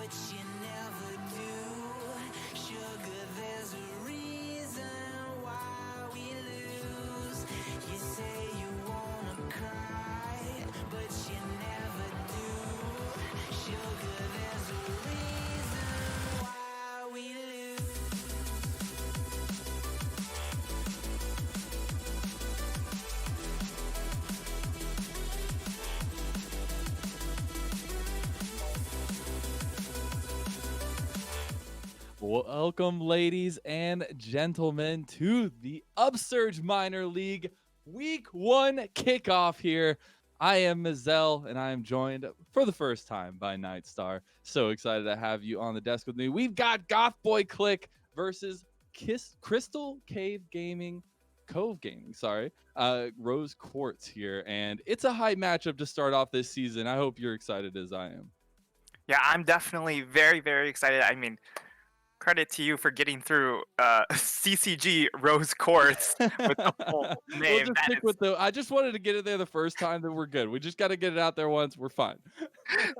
but you never do. Sugar, there's a reason why we lose. You say you wanna cry, but you never do. Sugar, there's a reason why we lose. Welcome, ladies and gentlemen, to the Upsurge Minor League Week 1 kickoff here. I am Mazel, and I am joined for the first time by Nightstar. So excited to have you on the desk with me. We've got Goth Boy Clique versus Crystal Cave Gaming, Cove Gaming, sorry, Rose Quartz here. And it's a hype matchup to start off this season. I hope you're excited as I am. Yeah, I'm definitely very, very excited. I mean, credit to you for getting through CCG Rose Quartz with the full We'll name. just stick with I just wanted to get it there the first time, then we're good. We just got to get it out there once. We're fine.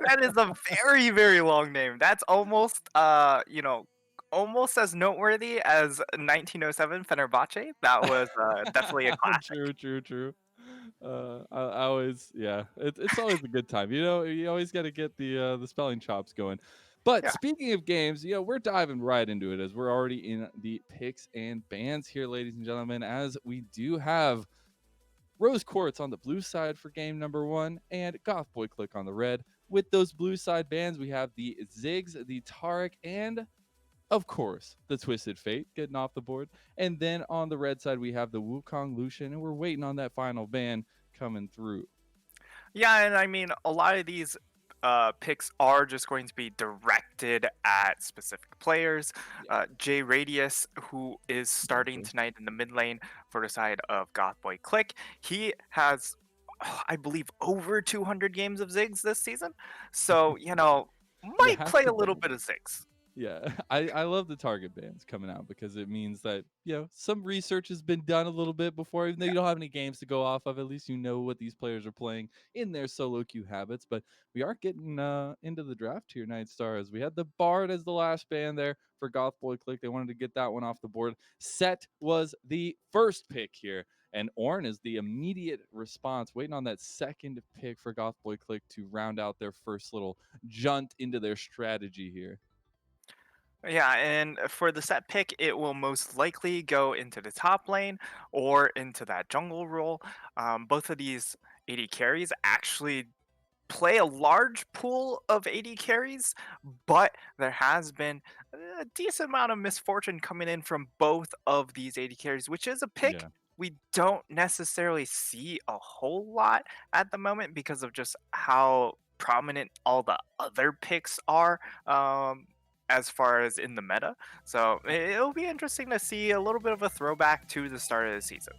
That is a very, very long name. That's almost, almost as noteworthy as 1907 Fenerbahce. That was definitely a classic. True. I always, yeah, it's always a good time. You know, you always got to get the spelling chops going. But Yeah. speaking of games, we're diving right into it as we're already in the picks and bans here, ladies and gentlemen, as we do have Rose Quartz on the blue side for game number 1 and Goth Boy Clique on the red. With those blue side bands, we have the Ziggs, the Tarek, and of course, the Twisted Fate getting off the board. And then on the red side, we have the Wukong Lucian, and we're waiting on that final ban coming through. Yeah, and I mean, a lot of these picks are just going to be directed at specific players. J Radius, who is starting tonight in the mid lane for the side of Goth Boy Clique, he has, I believe, over 200 games of Ziggs this season. So, might has play to a little be. bit of Ziggs. Yeah, I love the target bans coming out because it means that, some research has been done a little bit before, even though you don't have any games to go off of. At least you know what these players are playing in their solo queue habits. But we are getting into the draft here, Night Stars. We had the Bard as the last ban there for Goth Boy Clique. They wanted to get that one off the board. Set was the first pick here. And Orn is the immediate response, waiting on that second pick for Goth Boy Clique to round out their first little junt into their strategy here. Yeah, and for the set pick, it will most likely go into the top lane or into that jungle role. Both of these AD carries actually play a large pool of AD carries, but there has been a decent amount of misfortune coming in from both of these AD carries, which is a pick Yeah. we don't necessarily see a whole lot at the moment because of just how prominent all the other picks are. As far as in the meta. So it'll be interesting to see a little bit of a throwback to the start of the season.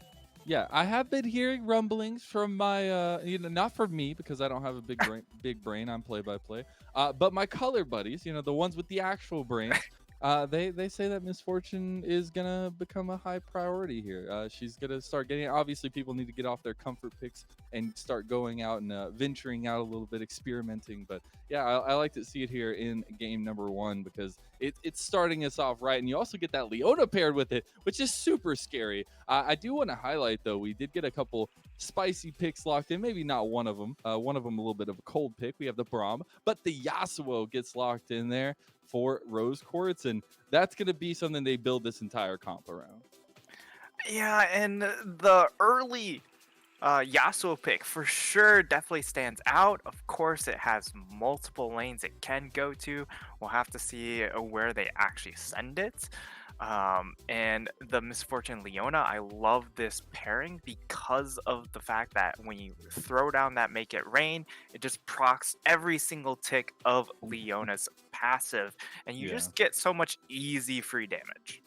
Yeah, I have been hearing rumblings from my, not from me because I don't have a big brain. I'm play by play, but my color buddies, the ones with the actual brains, they say that Misfortune is gonna become a high priority here. She's gonna start getting. Obviously, people need to get off their comfort picks and start going out and venturing out a little bit, experimenting. But yeah, I like to see it here in game number 1 because it's starting us off right, and you also get that Leona paired with it, which is super scary. I do want to highlight though, we did get a couple spicy picks locked in. Maybe not one of them. One of them a little bit of a cold pick. We have the Braum, but the Yasuo gets locked in there for Rose Quartz, and that's going to be something they build this entire comp around. Yeah, and the early Yasuo pick for sure definitely stands out. Of course, it has multiple lanes it can go to. We'll have to see where they actually send it. And the Misfortune Leona, I love this pairing because of the fact that when you throw down that Make It Rain, it just procs every single tick of Leona's passive, and you just get so much easy free damage.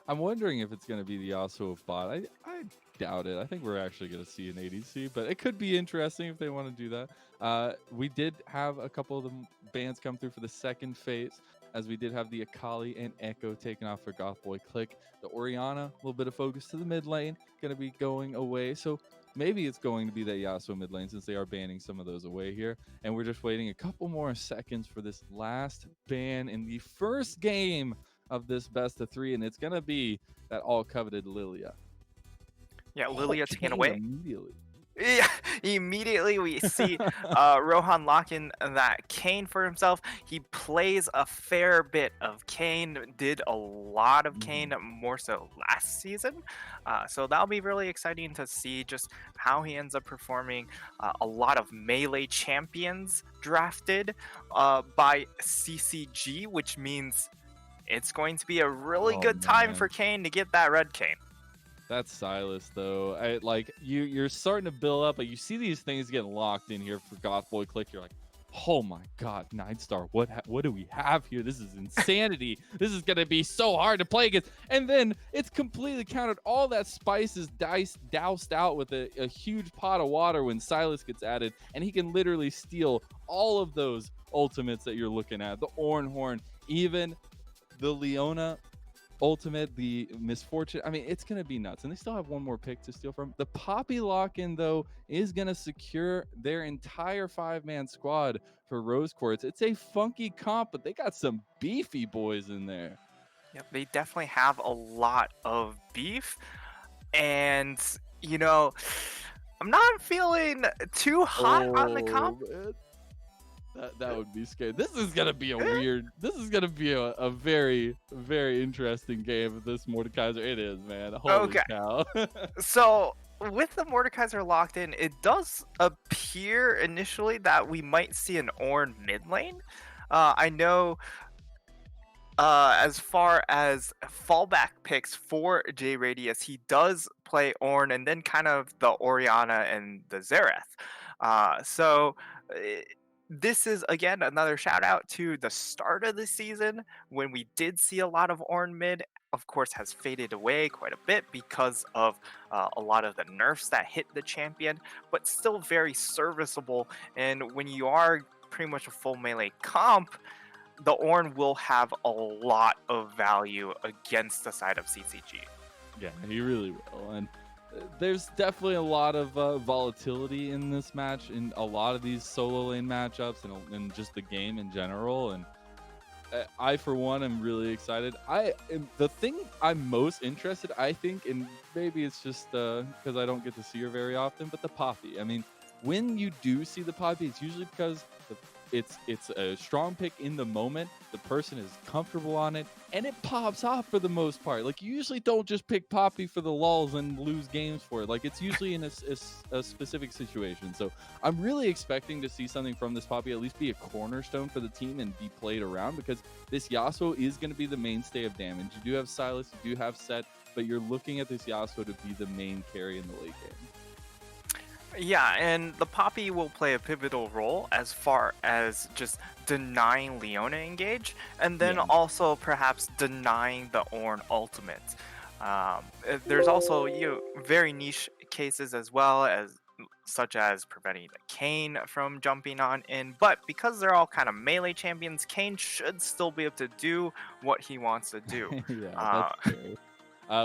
I'm wondering if it's going to be the Yasuo bot. I doubt it. I think we're actually going to see an ADC, but it could be interesting if they want to do that. We did have a couple of the bans come through for the second phase, as we did have the Akali and Echo taken off for Goth Boy Clique. The Orianna, a little bit of focus to the mid lane, going to be going away. So maybe it's going to be that Yasuo mid lane since they are banning some of those away here. And we're just waiting a couple more seconds for this last ban in the first game of this best of 3. And it's going to be that all coveted Lilia. Yeah, Oh, Lilia taken Kane away. immediately. Yeah, immediately we see Rohan lock in that Kane for himself. He plays a fair bit of Kane, did a lot of Kane more so last season. So that'll be really exciting to see just how he ends up performing. A lot of melee champions drafted by CCG, which means it's going to be a really good time for Kane to get that red Kane. That's Silas though. You're starting to build up, but you see these things getting locked in here for Goth Boy Clique. You're like, oh my god, 9-star, what do we have here? This is insanity. This is gonna be so hard to play against. And then it's completely countered. All that spice is doused out with a huge pot of water when Silas gets added, and he can literally steal all of those ultimates that you're looking at. The Ornn Horn, even the Leona ultimate, the misfortune. I mean, it's gonna be nuts. And they still have one more pick to steal from. The Poppy lock-in though is gonna secure their entire 5-man squad for Rose Quartz. It's a funky comp, but they got some beefy boys in there. Yep, they definitely have a lot of beef, and you know, I'm not feeling too hot on the comp. Man. That would be scary. This is gonna be a very, very interesting game of this Mordekaiser. It is, man. Holy cow. So with the Mordekaiser locked in, it does appear initially that we might see an Ornn mid lane. I know as far as fallback picks for J Radius, he does play Ornn and then kind of the Orianna and the Xerath. This is, again, another shout out to the start of the season when we did see a lot of Ornn mid. Of course, has faded away quite a bit because of a lot of the nerfs that hit the champion, but still very serviceable. And when you are pretty much a full melee comp, the Ornn will have a lot of value against the side of CCG. Yeah, he really will. And there's definitely a lot of volatility in this match, in a lot of these solo lane matchups, and just the game in general. And I, for one, am really excited. The thing I'm most interested, I think, and maybe it's just because I don't get to see her very often, but the Poppy. I mean, when you do see the Poppy, it's usually because it's a strong pick in the moment. The person is comfortable on it, and it pops off for the most part. Like, you usually don't just pick Poppy for the lulls and lose games for it. Like, it's usually in a specific situation. So I'm really expecting to see something from this Poppy, at least be a cornerstone for the team and be played around, because this Yasuo is going to be the mainstay of damage. You do have Silas, you do have Set, but you're looking at this Yasuo to be the main carry in the late game. Yeah, and the Poppy will play a pivotal role as far as just denying Leona engage, and then also perhaps denying the Ornn ultimate. There's also very niche cases as well, as such as preventing the Kane from jumping on in, but because they're all kind of melee champions, Kane should still be able to do what he wants to do. That's true.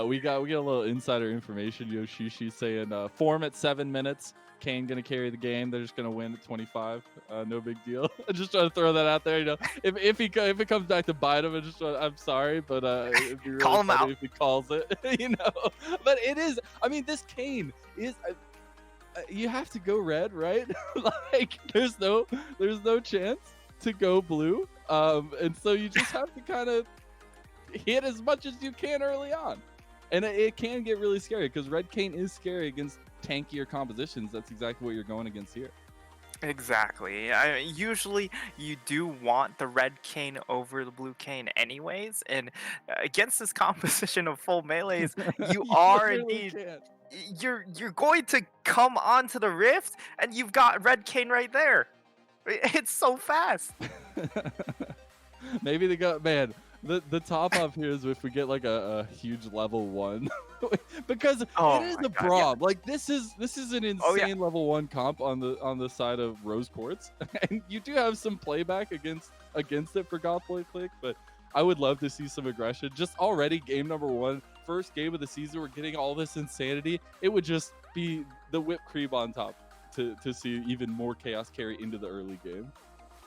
We get a little insider information. Yoshishi saying form at 7 minutes. Kane gonna carry the game. They're just gonna win at 25. No big deal. I'm just trying to throw that out there. If it comes back to bite him, I'm sorry, but it'd be really call him out if he calls it. But it is. I mean, this Kane is. You have to go red, right? Like, there's no chance to go blue. And so you just have to kind of hit as much as you can early on. And it can get really scary, because red Kane is scary against tankier compositions. That's exactly what you're going against here. Exactly. Usually you do want the red Kane over the blue Kane anyways, and against this composition of full melees, you are indeed you're going to come onto the rift, and you've got red Kane right there. It's so fast. Maybe they got, man, the top off here is if we get like a huge level 1 because it is a Braum. Like, this is an insane level 1 comp on the side of Rose Quartz, and you do have some playback against it for Goth Boy Clique, but I would love to see some aggression. Just already game number 1, first game of the season, we're getting all this insanity. It would just be the whipped cream on top to see even more chaos carry into the early game.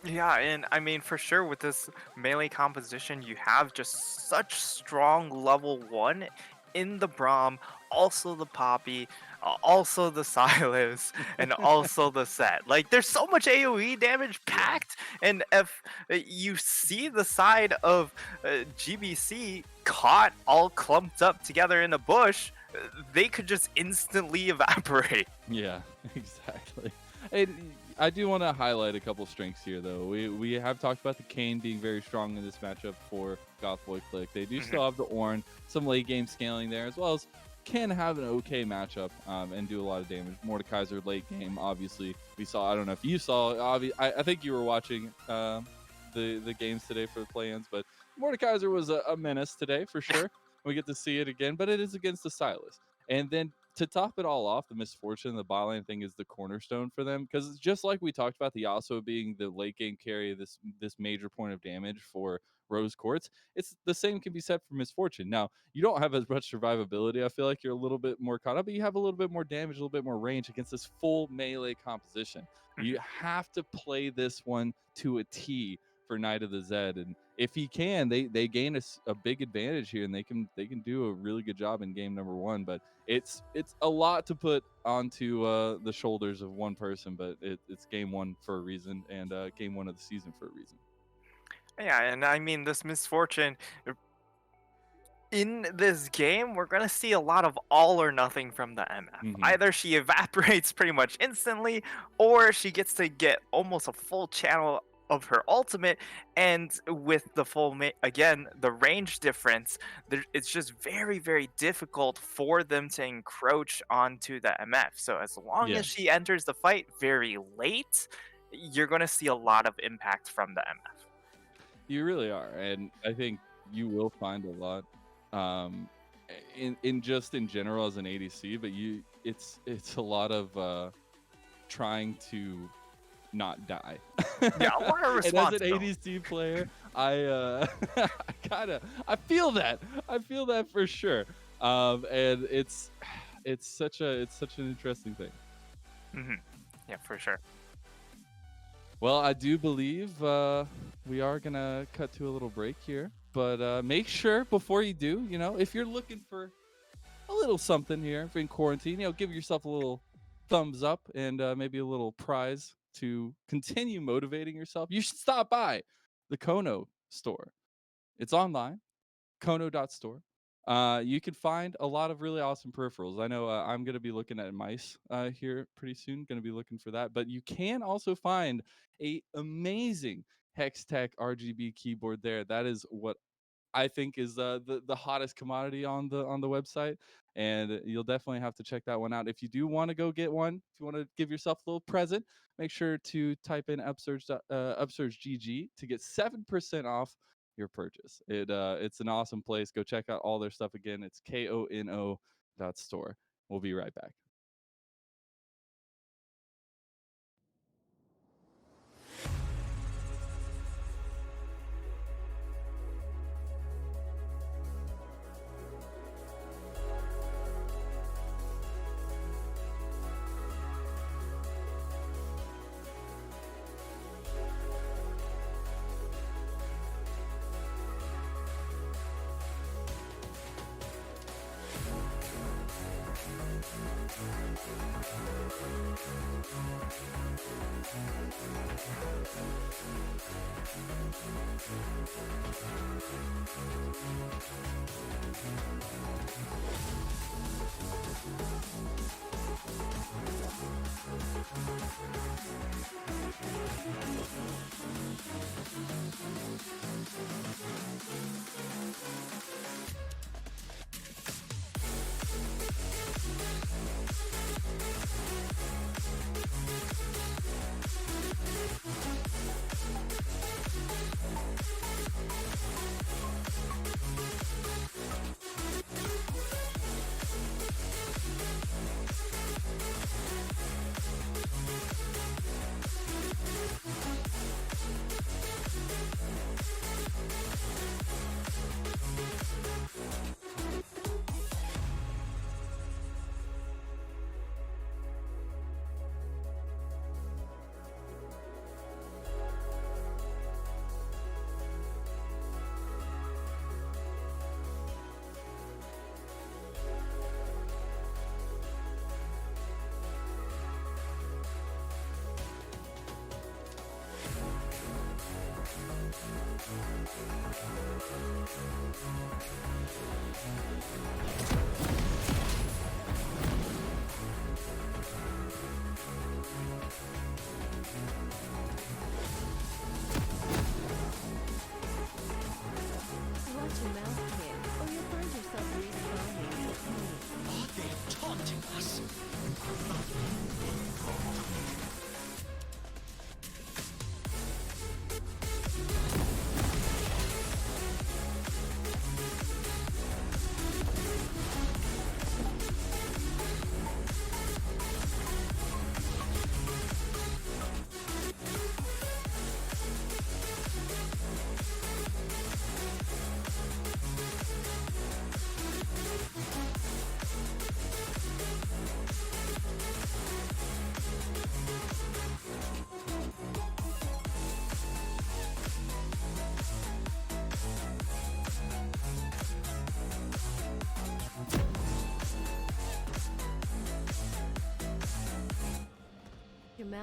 Yeah, and I mean, for sure, with this melee composition, you have just such strong level 1 in the Braum, also the Poppy, also the Silas, and also the Set. Like, there's so much AoE damage Yeah. packed, and if you see the side of GBC caught all clumped up together in a bush, they could just instantly evaporate. Yeah, exactly. And I do want to highlight a couple strengths here, though. We have talked about the Kane being very strong in this matchup for Goth Boy Clique. They do still have the Ornn, some late game scaling there, as well as can have an okay matchup and do a lot of damage. Mordekaiser late game, obviously. We saw, I don't know if you saw, I think you were watching the games today for the play-ins, but Mordekaiser was a menace today for sure. We get to see it again, but it is against the Silas. And then to top it all off, the misfortune, the bot lane thing is the cornerstone for them, because just like we talked about the Yasuo being the late game carry, this major point of damage for Rose Quartz, it's the same can be said for misfortune. Now, you don't have as much survivability. I feel like you're a little bit more caught up, but you have a little bit more damage, a little bit more range against this full melee composition. You have to play this one to a T for Knight of the Zed, and if he can, they gain a big advantage here, and they can do a really good job in game number 1. But it's a lot to put onto the shoulders of one person, but it's game 1 for a reason, and game 1 of the season for a reason. Yeah, and I mean, this misfortune in this game, we're gonna see a lot of all or nothing from the MF. Either she evaporates pretty much instantly, or she gets to get almost a full channel of her ultimate, and with the full again, the range difference, it's just very, very difficult for them to encroach onto the MF. So as long as she enters the fight very late, you're gonna see a lot of impact from the MF. You really are, and I think you will find a lot in general as an ADC, but it's a lot of trying to not die. Yeah, a lot of And as an responsibility. ADC player, I I feel that for sure. And it's such an interesting thing. Yeah, for sure. Well, I do believe we are gonna cut to a little break here, but make sure before you do, if you're looking for a little something here in quarantine, give yourself a little thumbs up and maybe a little prize to continue motivating yourself. You should stop by the Kono store. It's online, kono.store. You can find a lot of really awesome peripherals. I know I'm going to be looking at mice here pretty soon, going to be looking for that. But you can also find a amazing Hextech RGB keyboard there. That is what I think is the hottest commodity on the website, and you'll definitely have to check that one out. If you do want to go get one, if you want to give yourself a little present, make sure to type in Upsurge GG to get 7% off your purchase. It's an awesome place. Go check out all their stuff again. It's kono.store. We'll be right back.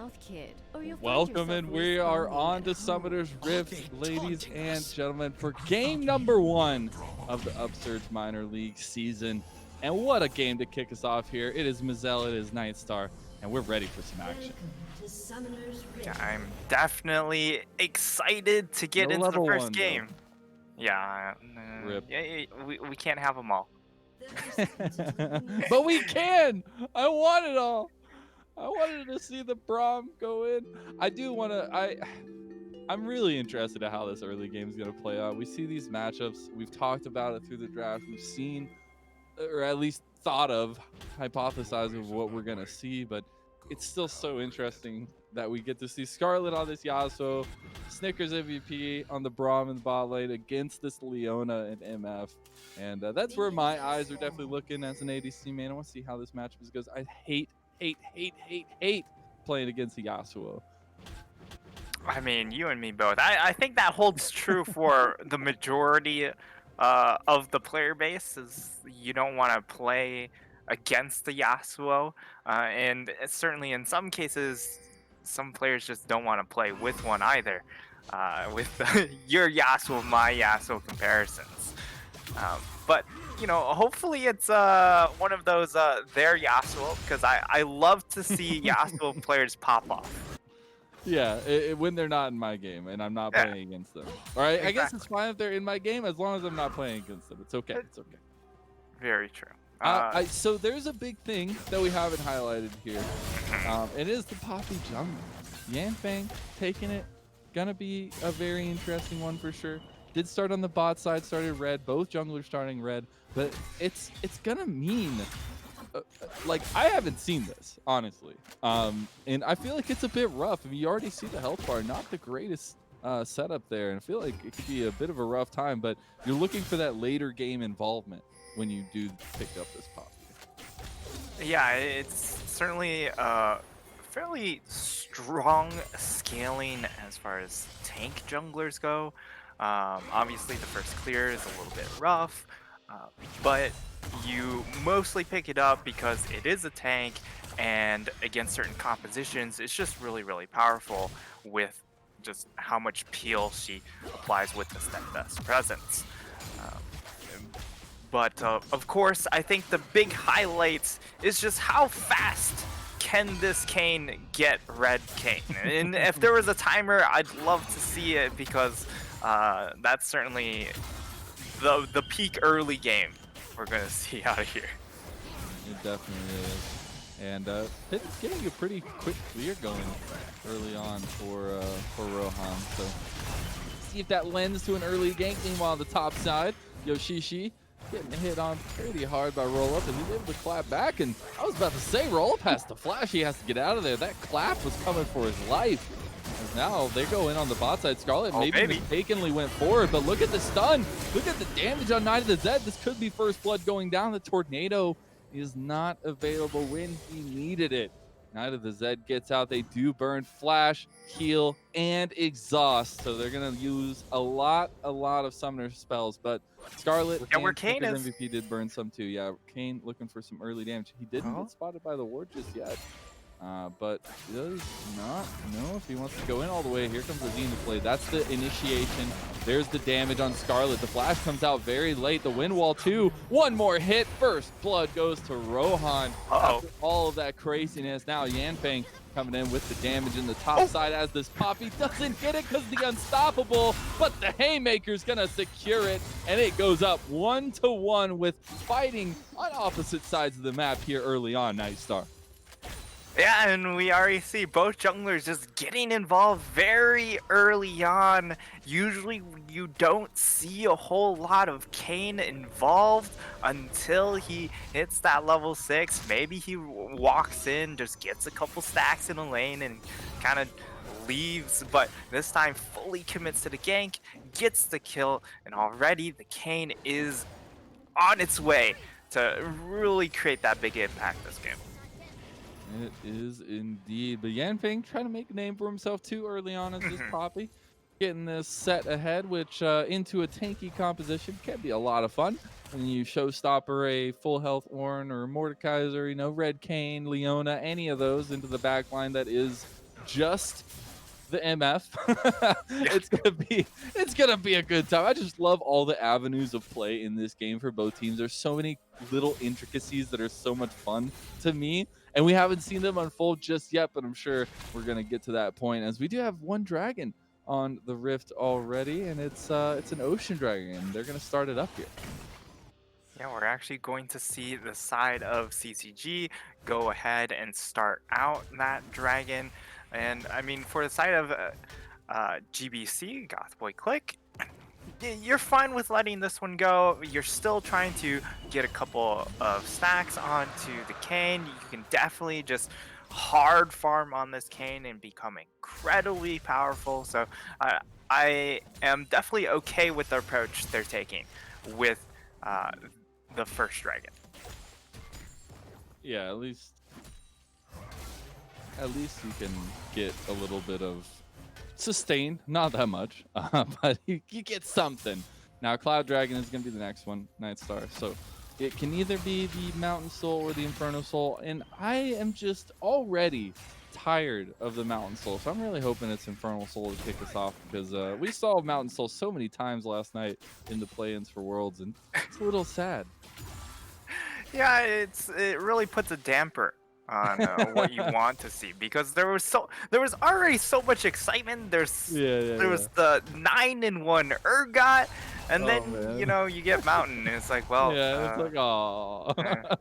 Goth kid, or you'll find Welcome, yourself and we are respawning on at to home. Summoner's Rift, ladies and gentlemen, for game number 1 of the Upsurge Minor League season. And what a game to kick us off here. It is Mazel, it is Nightstar, and we're ready for some action. Yeah, I'm definitely excited to get No into the level first 1 game. Yeah, Rip. yeah, we can't have them all. But we can! I want it all! I wanted to see the Braum go in. I do want to... I'm really interested in how this early game is going to play out. We see these matchups. We've talked about it through the draft. We've seen, or at least thought of, hypothesized of what we're going to see. But it's still so interesting that we get to see Scarlet on this Yasuo, Snickers MVP on the Braum and the bot lane against this Leona and MF. And that's where my eyes are definitely looking as an ADC man. I want to see how this matchup goes. I hate playing against the Yasuo. I mean, you and me both. I think that holds true for the majority of the player base. Is you don't want to play against the Yasuo, and certainly in some cases, some players just don't want to play with one either. With your Yasuo, my Yasuo comparisons. But you know, hopefully it's one of those their Yasuo, because I love to see Yasuo players pop off. Yeah, when they're not in my game and I'm not playing against them. All right, I guess it's fine if they're in my game as long as I'm not playing against them. It's okay. It's okay. Very true. So there's a big thing that we haven't highlighted here. It is the Poppy jungle. Yanfeng taking it. Gonna be a very interesting one for sure. Did start on the bot side, started red. Both junglers starting red, but it's gonna mean like I haven't seen this honestly, and I feel like it's a bit rough. I mean, you already see the health bar, not the greatest setup there, and I feel like it could be a bit of a rough time. But you're looking for that later game involvement when you do pick up this Poppy. Yeah, it's certainly fairly strong scaling as far as tank junglers go. Obviously, the first clear is a little bit rough, but you mostly pick it up because it is a tank, and against certain compositions, it's just really, really powerful with just how much peel she applies with the Steadfast Presence. But of course, I think the big highlights is just how fast can this Kayn get red Kayn. And if there was a timer, I'd love to see it, because that's certainly the peak early game we're going to see out of here. It definitely is. And it's getting a pretty quick clear going early on for Rohan. So see if that lends to an early gank. Meanwhile, on the top side, Yoshishi getting hit on pretty hard by Roll-Up, and he's able to clap back. And I was about to say, Roll-Up has to flash. He has to get out of there. That clap was coming for his life. As now they go in on the bot side. Scarlet maybe mistakenly went forward, but look at the stun. Look at the damage on Knight of the Zed. This could be first blood going down. The tornado is not available when he needed it. Knight of the Zed gets out. They do burn flash, heal, and exhaust. So they're gonna use a lot of summoner spells. But Scarlet and Kayn is. MVP did burn some too. Yeah, Kayn looking for some early damage. He didn't get spotted by the ward just yet. But he does not know if he wants to go in all the way. Here comes the Azine to play. That's the initiation. There's the damage on Scarlet. The flash comes out very late. The wind wall too. One more hit. First blood goes to Rohan. After all of that craziness. Now Yanfeng coming in with the damage in the top side as this Poppy doesn't get it because the unstoppable, but the Haymaker's gonna secure it, and it goes up 1-1 with fighting on opposite sides of the map here early on, Nightstar. Yeah, and we already see both junglers just getting involved very early on. Usually you don't see a whole lot of Kayn involved until he hits that level 6. Maybe he walks in, just gets a couple stacks in a lane and kind of leaves, but this time fully commits to the gank, gets the kill, and already the Kayn is on its way to really create that big impact this game. It is indeed. But Yanfeng trying to make a name for himself too early on as this Poppy. Getting this set ahead, which into a tanky composition can be a lot of fun. When you showstopper a full health Ornn or Mordekaiser, you know, Red Kayn, Leona, any of those into the backline that is just the MF. Yeah. It's gonna be a good time. I just love all the avenues of play in this game for both teams. There's so many little intricacies that are so much fun to me, and we haven't seen them unfold just yet, but I'm sure we're gonna get to that point as we do have one dragon on the Rift already, and it's an ocean dragon, and they're gonna start it up here. Yeah, we're actually going to see the side of CCG go ahead and start out that dragon. And I mean, for the side of GBC, Goth Boy Clique, you're fine with letting this one go. You're still trying to get a couple of stacks onto the cane. You can definitely just hard farm on this cane and become incredibly powerful. So I am definitely okay with the approach they're taking with uh, the first dragon. Yeah, at least you can get a little bit of sustain, not that much, but you get something. Now, Cloud Dragon is going to be the next one, Night Star. So it can either be the Mountain Soul or the Inferno Soul, and I am just already tired of the Mountain Soul. So I'm really hoping it's Infernal Soul to kick us off, because we saw Mountain Soul so many times last night in the play-ins for Worlds, and it's a little sad. Yeah, it really puts a damper on what you want to see, because there was already so much excitement. There was the 9-in-1 Urgot, and then man. you get Mountain, and it's like, well, Yeah, it's like, oh. eh.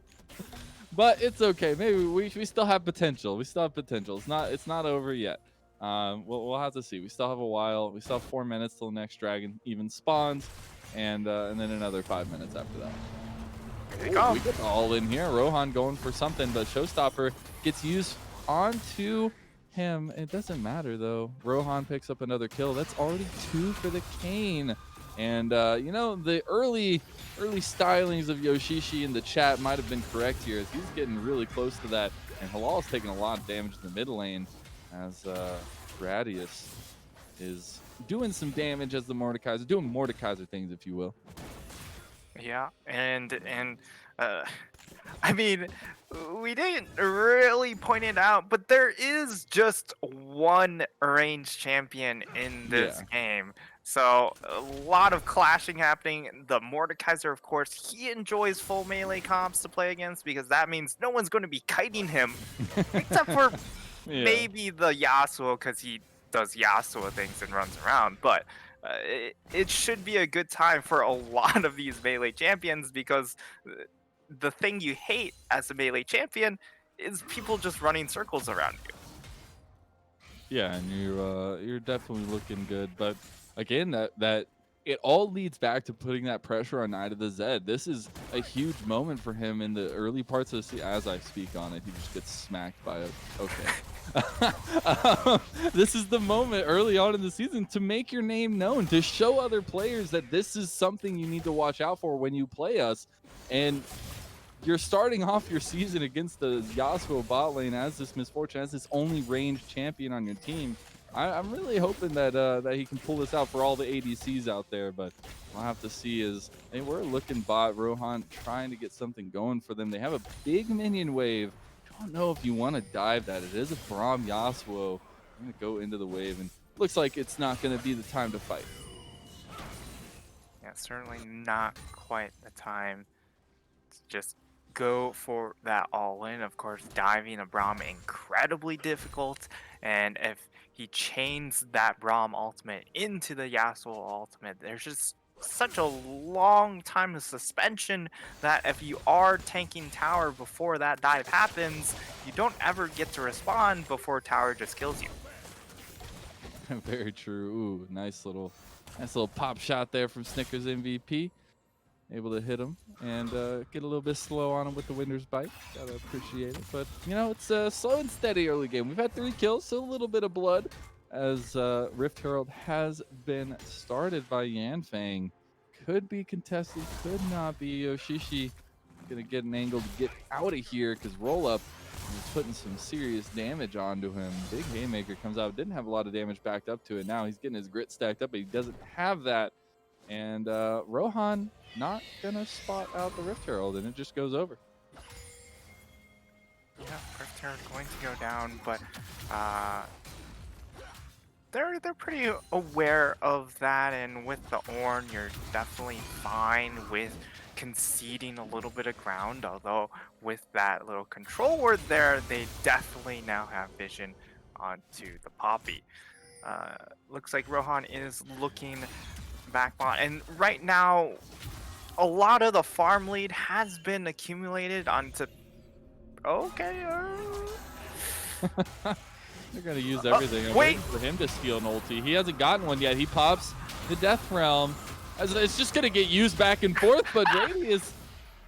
But it's okay. Maybe we still have potential. We still have potential. It's not over yet. We'll have to see. We still have a while. We still have 4 minutes till the next dragon even spawns, and then another 5 minutes after that. Here you go. We get all in here. Rohan going for something, but Showstopper gets used onto him. It doesn't matter though. Rohan picks up another kill. That's already 2 for the Kane. And the early stylings of Yoshishi in the chat might have been correct here, as he's getting really close to that. And Halal's taking a lot of damage in the mid lane, as Gradius is doing some damage as the Mordekaiser, doing Mordekaiser things, if you will. Yeah, and I mean, we didn't really point it out, but there is just one ranged champion in this game. So a lot of clashing happening. The Mordekaiser, of course, he enjoys full melee comps to play against, because that means no one's going to be kiting him, except for maybe the Yasuo, because he does Yasuo things and runs around. But it should be a good time for a lot of these melee champions, because the thing you hate as a melee champion is people just running circles around you. Yeah, and you're definitely looking good, but again, that it all leads back to putting that pressure on Knight of the Zed. This is a huge moment for him in the early parts of the season. As I speak on it, he just gets smacked by it. Okay. This is the moment early on in the season to make your name known, to show other players that this is something you need to watch out for when you play us. And you're starting off your season against the Yasuo bot lane as this Misfortune, as this only ranged champion on your team. I'm really hoping that he can pull this out for all the ADCs out there, but we'll have to see. We're looking bot. Rohan trying to get something going for them. They have a big minion wave. Don't know if you want to dive that. It is a Braum Yasuo. I'm going to go into the wave, and looks like it's not going to be the time to fight. Yeah, certainly not quite the time to just go for that all-in. Of course, diving a Braum incredibly difficult, and if he chains that Braum ultimate into the Yasuo ultimate, there's just such a long time of suspension that if you are tanking tower before that dive happens, you don't ever get to respond before tower just kills you. Very true. Ooh, nice little pop shot there from Snickers MVP. Able to hit him and get a little bit slow on him with the Winder's Bite. Gotta appreciate it. But, it's a slow and steady early game. We've had 3 kills, so a little bit of blood, as Rift Herald has been started by Yanfang. Could be contested, could not be. Yoshishi gonna get an angle to get out of here, because roll up is putting some serious damage onto him. Big Haymaker comes out, didn't have a lot of damage backed up to it. Now he's getting his grit stacked up, but he doesn't have that. And Rohan not gonna spot out the Rift Herald, and it just goes over. Yeah, Rift Herald going to go down, but they're pretty aware of that, and with the Ornn, you're definitely fine with conceding a little bit of ground. Although with that little control word there, they definitely now have vision onto the Poppy. Uh, Looks like Rohan is looking back on, and right now, a lot of the farm lead has been accumulated onto. Okay. They're gonna use everything. I'm Wait. waiting for him to steal an ulti. He hasn't gotten one yet. He pops the Death Realm. It's just gonna get used back and forth, but Radius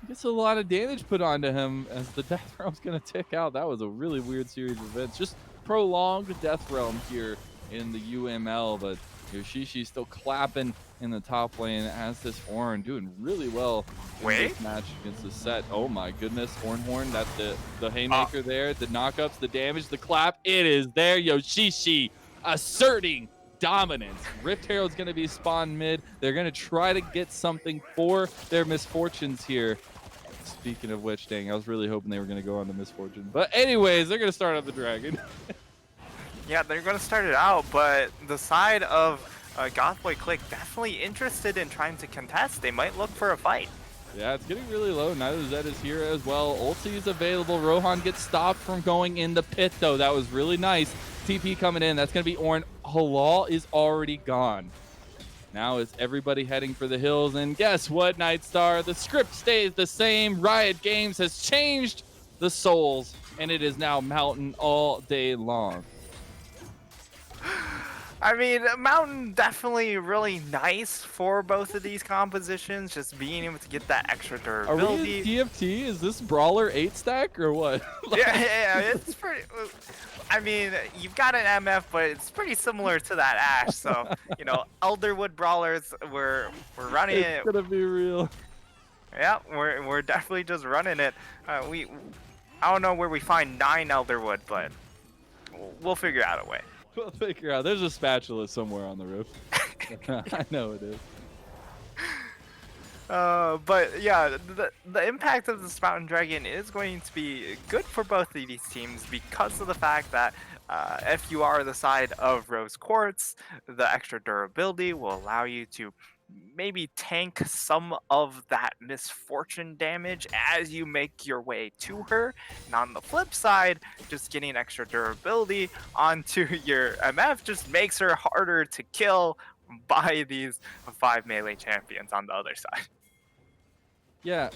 gets a lot of damage put onto him as the Death Realm's gonna tick out. That was a really weird series of events. Just prolonged Death Realm here in the UML, but Yoshishi still clapping in the top lane as this Ornn doing really well in this match against the set. Oh my goodness, Horn, that's the haymaker there, the knockups, the damage, the clap. It is there, Yoshishi asserting dominance. Rift Herald's going to be spawned mid. They're going to try to get something for their misfortunes here. Speaking of which, dang, I was really hoping they were going to go on the misfortune. But anyways, they're going to start up the dragon. Yeah, they're going to start it out, but the side of Goth Clique definitely interested in trying to contest. They might look for a fight. Yeah, it's getting really low. Neither Zed is here as well. Ulti is available. Rohan gets stopped from going in the pit, though. That was really nice. TP coming in. That's going to be Ornn. Halal is already gone. Now is everybody heading for the hills. And guess what, Nightstar? The script stays the same. Riot Games has changed the souls, and it is now Mountain all day long. I mean, Mountain definitely really nice for both of these compositions, just being able to get that extra durability. Are we in DFT? Is this Brawler 8 stack or what? Yeah, it's pretty. I mean, you've got an MF, but it's pretty similar to that Ashe. So, Elderwood Brawlers, we're running it. It's gonna be real. Yeah, we're definitely just running it. I don't know where we find 9 Elderwood, but we'll figure out a way. We'll figure out. There's a spatula somewhere on the roof. I know it is. But yeah, the impact of this Mountain Dragon is going to be good for both of these teams because of the fact that if you are the side of Rose Quartz, the extra durability will allow you to maybe tank some of that misfortune damage as you make your way to her. And on the flip side, just getting extra durability onto your MF just makes her harder to kill by these 5 melee champions on the other side. Yeah,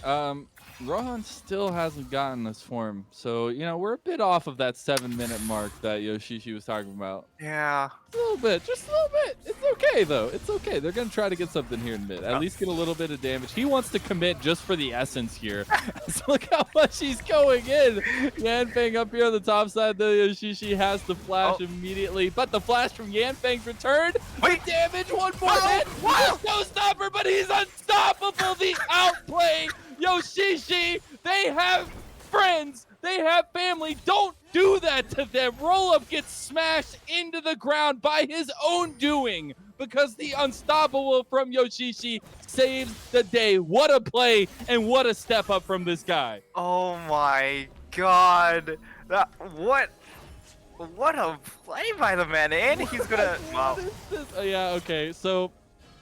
Rohan still hasn't gotten this form. So, we're a bit off of that 7-minute mark that Yoshishi was talking about. Yeah. A little bit, just a little bit. It's okay, though. It's okay. They're going to try to get something here in mid. At least get a little bit of damage. He wants to commit just for the essence here. So look how much he's going in. Yanfeng up here on the top side, though. Yoshishi has the flash immediately. But the flash from Yanfeng's returned. Wait. Damage, one more hit. No stopper, but he's unstoppable. The outplay. Yoshishi, they have friends. They have family. Don't do that to them. Roll up gets smashed into the ground by his own doing because the unstoppable from Yoshishi saves the day. What a play and what a step up from this guy. Oh my god. What a play by the man. And he's gonna Yeah, okay. So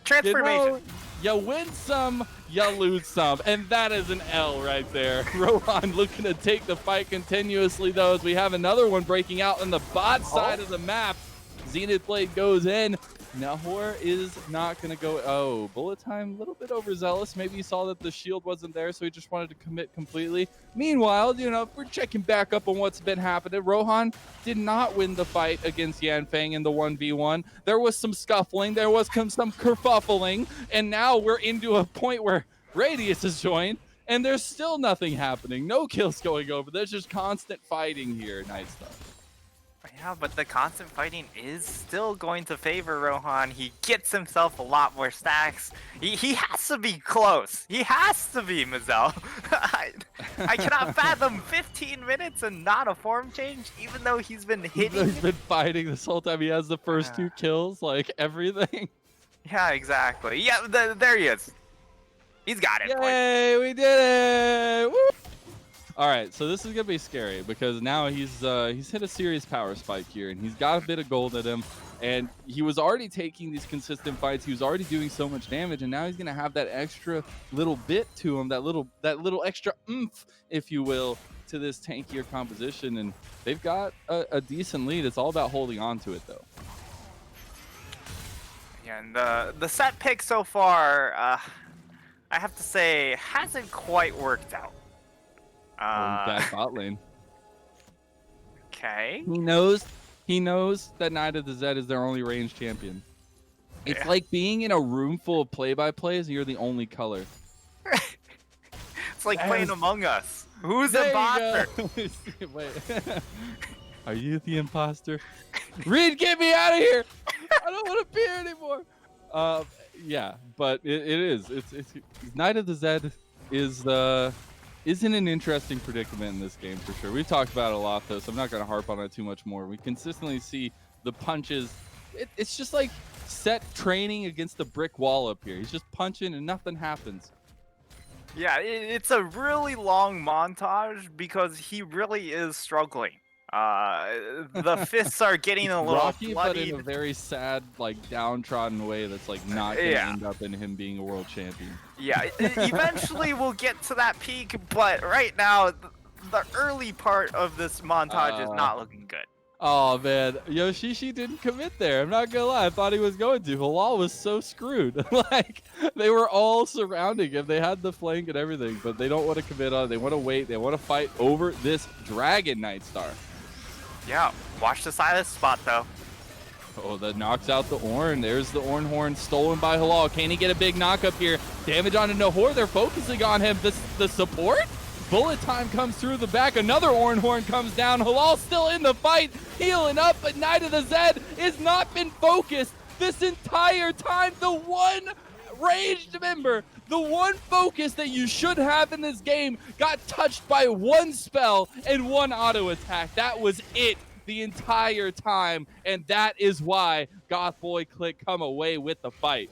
transformation. You win some, you lose some, and that is an L right there. Rohan looking to take the fight continuously, though, as we have another one breaking out on the bot side of the map. Zenith Blade goes in. Nahor is not going to go. Oh, bullet time, a little bit overzealous. Maybe he saw that the shield wasn't there, so he just wanted to commit completely. Meanwhile, if we're checking back up on what's been happening, Rohan did not win the fight against Yanfeng in the 1v1. There was some scuffling, there was some kerfuffling, and now we're into a point where Radius has joined, and there's still nothing happening. No kills going over. There's just constant fighting here, Nightstar. Yeah, but the constant fighting is still going to favor Rohan. He gets himself a lot more stacks. He has to be close. He has to be, Mazel. I cannot fathom 15 minutes and not a form change, even though he's been hitting. He's been fighting this whole time. He has the first 2 kills, like everything. Yeah, exactly. Yeah, there he is. He's got it. Yay, we did it! Woo! All right, so this is gonna be scary because now he's hit a serious power spike here, and he's got a bit of gold at him, And he was already taking these consistent fights. He was already doing so much damage, and now he's gonna have that extra little bit to him, that little extra oomph, if you will, to this tankier composition. And they've got a decent lead. It's all about holding on to it, though. Yeah, and the set pick so far, I have to say, hasn't quite worked out. Bad bot lane. Okay. He knows that Knight of the Zed is their only ranged champion. It's Yeah. like being in a room full of play-by-plays and you're the only color. It's like playing Among Us. Who's the There imposter? you go. Wait. Are you the imposter? Reed, get me out of here! I don't want to be here anymore. Yeah, but it is. It's Knight of the Zed is in an interesting predicament in this game for sure. We've talked about it a lot though, so I'm not going to harp on it too much more. We consistently see the punches. It's just like set training against a brick wall up here. He's just punching and nothing happens. Yeah, it's a really long montage because he really is struggling. The fists are getting a little Rocky, but bloodied. in a very sad, like downtrodden way that's like not going to end up in him being a world champion. Yeah, eventually we'll get to that peak, but right now, the early part of this montage is not looking good. Oh man, Yoshishi didn't commit there. I'm not gonna lie, I thought he was going to. Halal was so screwed. Like they were all surrounding him. They had the flank and everything, but they don't want to commit on it. They want to wait. They want to fight over this Dragon Night Star. Yeah, watch the silent spot though. Oh, that knocks out the Ornn. There's the Ornn horn stolen by Halal. Can he get a big knock up here? Damage onto Nahor. They're focusing on him. The support? Bullet time comes through the back. Another Ornn horn comes down. Halal still in the fight, healing up, but Knight of the Zed has not been focused this entire time. The one ranged member, the one focus that you should have in this game, got touched by one spell and one auto attack. That was it the entire time, and that is why Goth Boy Clique come away with the fight.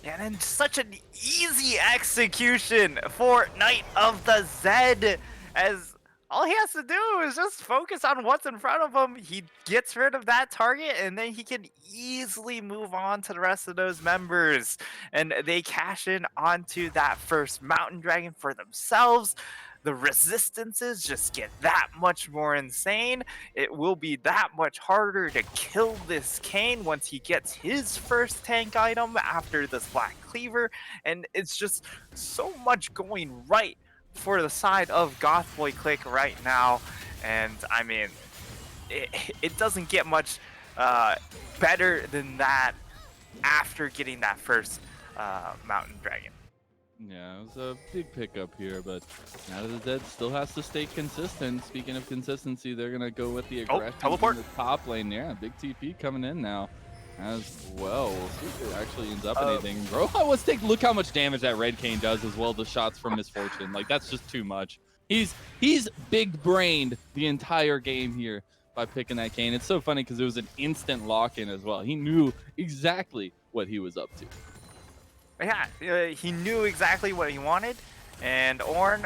And then such an easy execution for Knight of the Zed, as all he has to do is just focus on what's in front of him. He gets rid of that target, and then he can easily move on to the rest of those members. And they cash in onto that first Mountain Dragon for themselves. The resistances just get that much more insane. It will be that much harder to kill this Kayn once he gets his first tank item after this Black Cleaver. And it's just so much going right for the side of Goth Boy Clique right now. And I mean, it doesn't get much better than that after getting that first Mountain Dragon. Yeah, it was a big pickup here, but now the Zed still has to stay consistent. Speaking of consistency, they're going to go with the aggression teleport in the top lane. Yeah, big TP coming in now as well. We'll see if it actually ends up anything. Rohan wants to take, look how much damage that Red Kayn does as well, the shots from Misfortune. Like, that's just too much. He's big-brained the entire game here by picking that Kayn. It's so funny because it was an instant lock-in as well. He knew exactly what he was up to. Yeah, he knew exactly what he wanted, and Ornn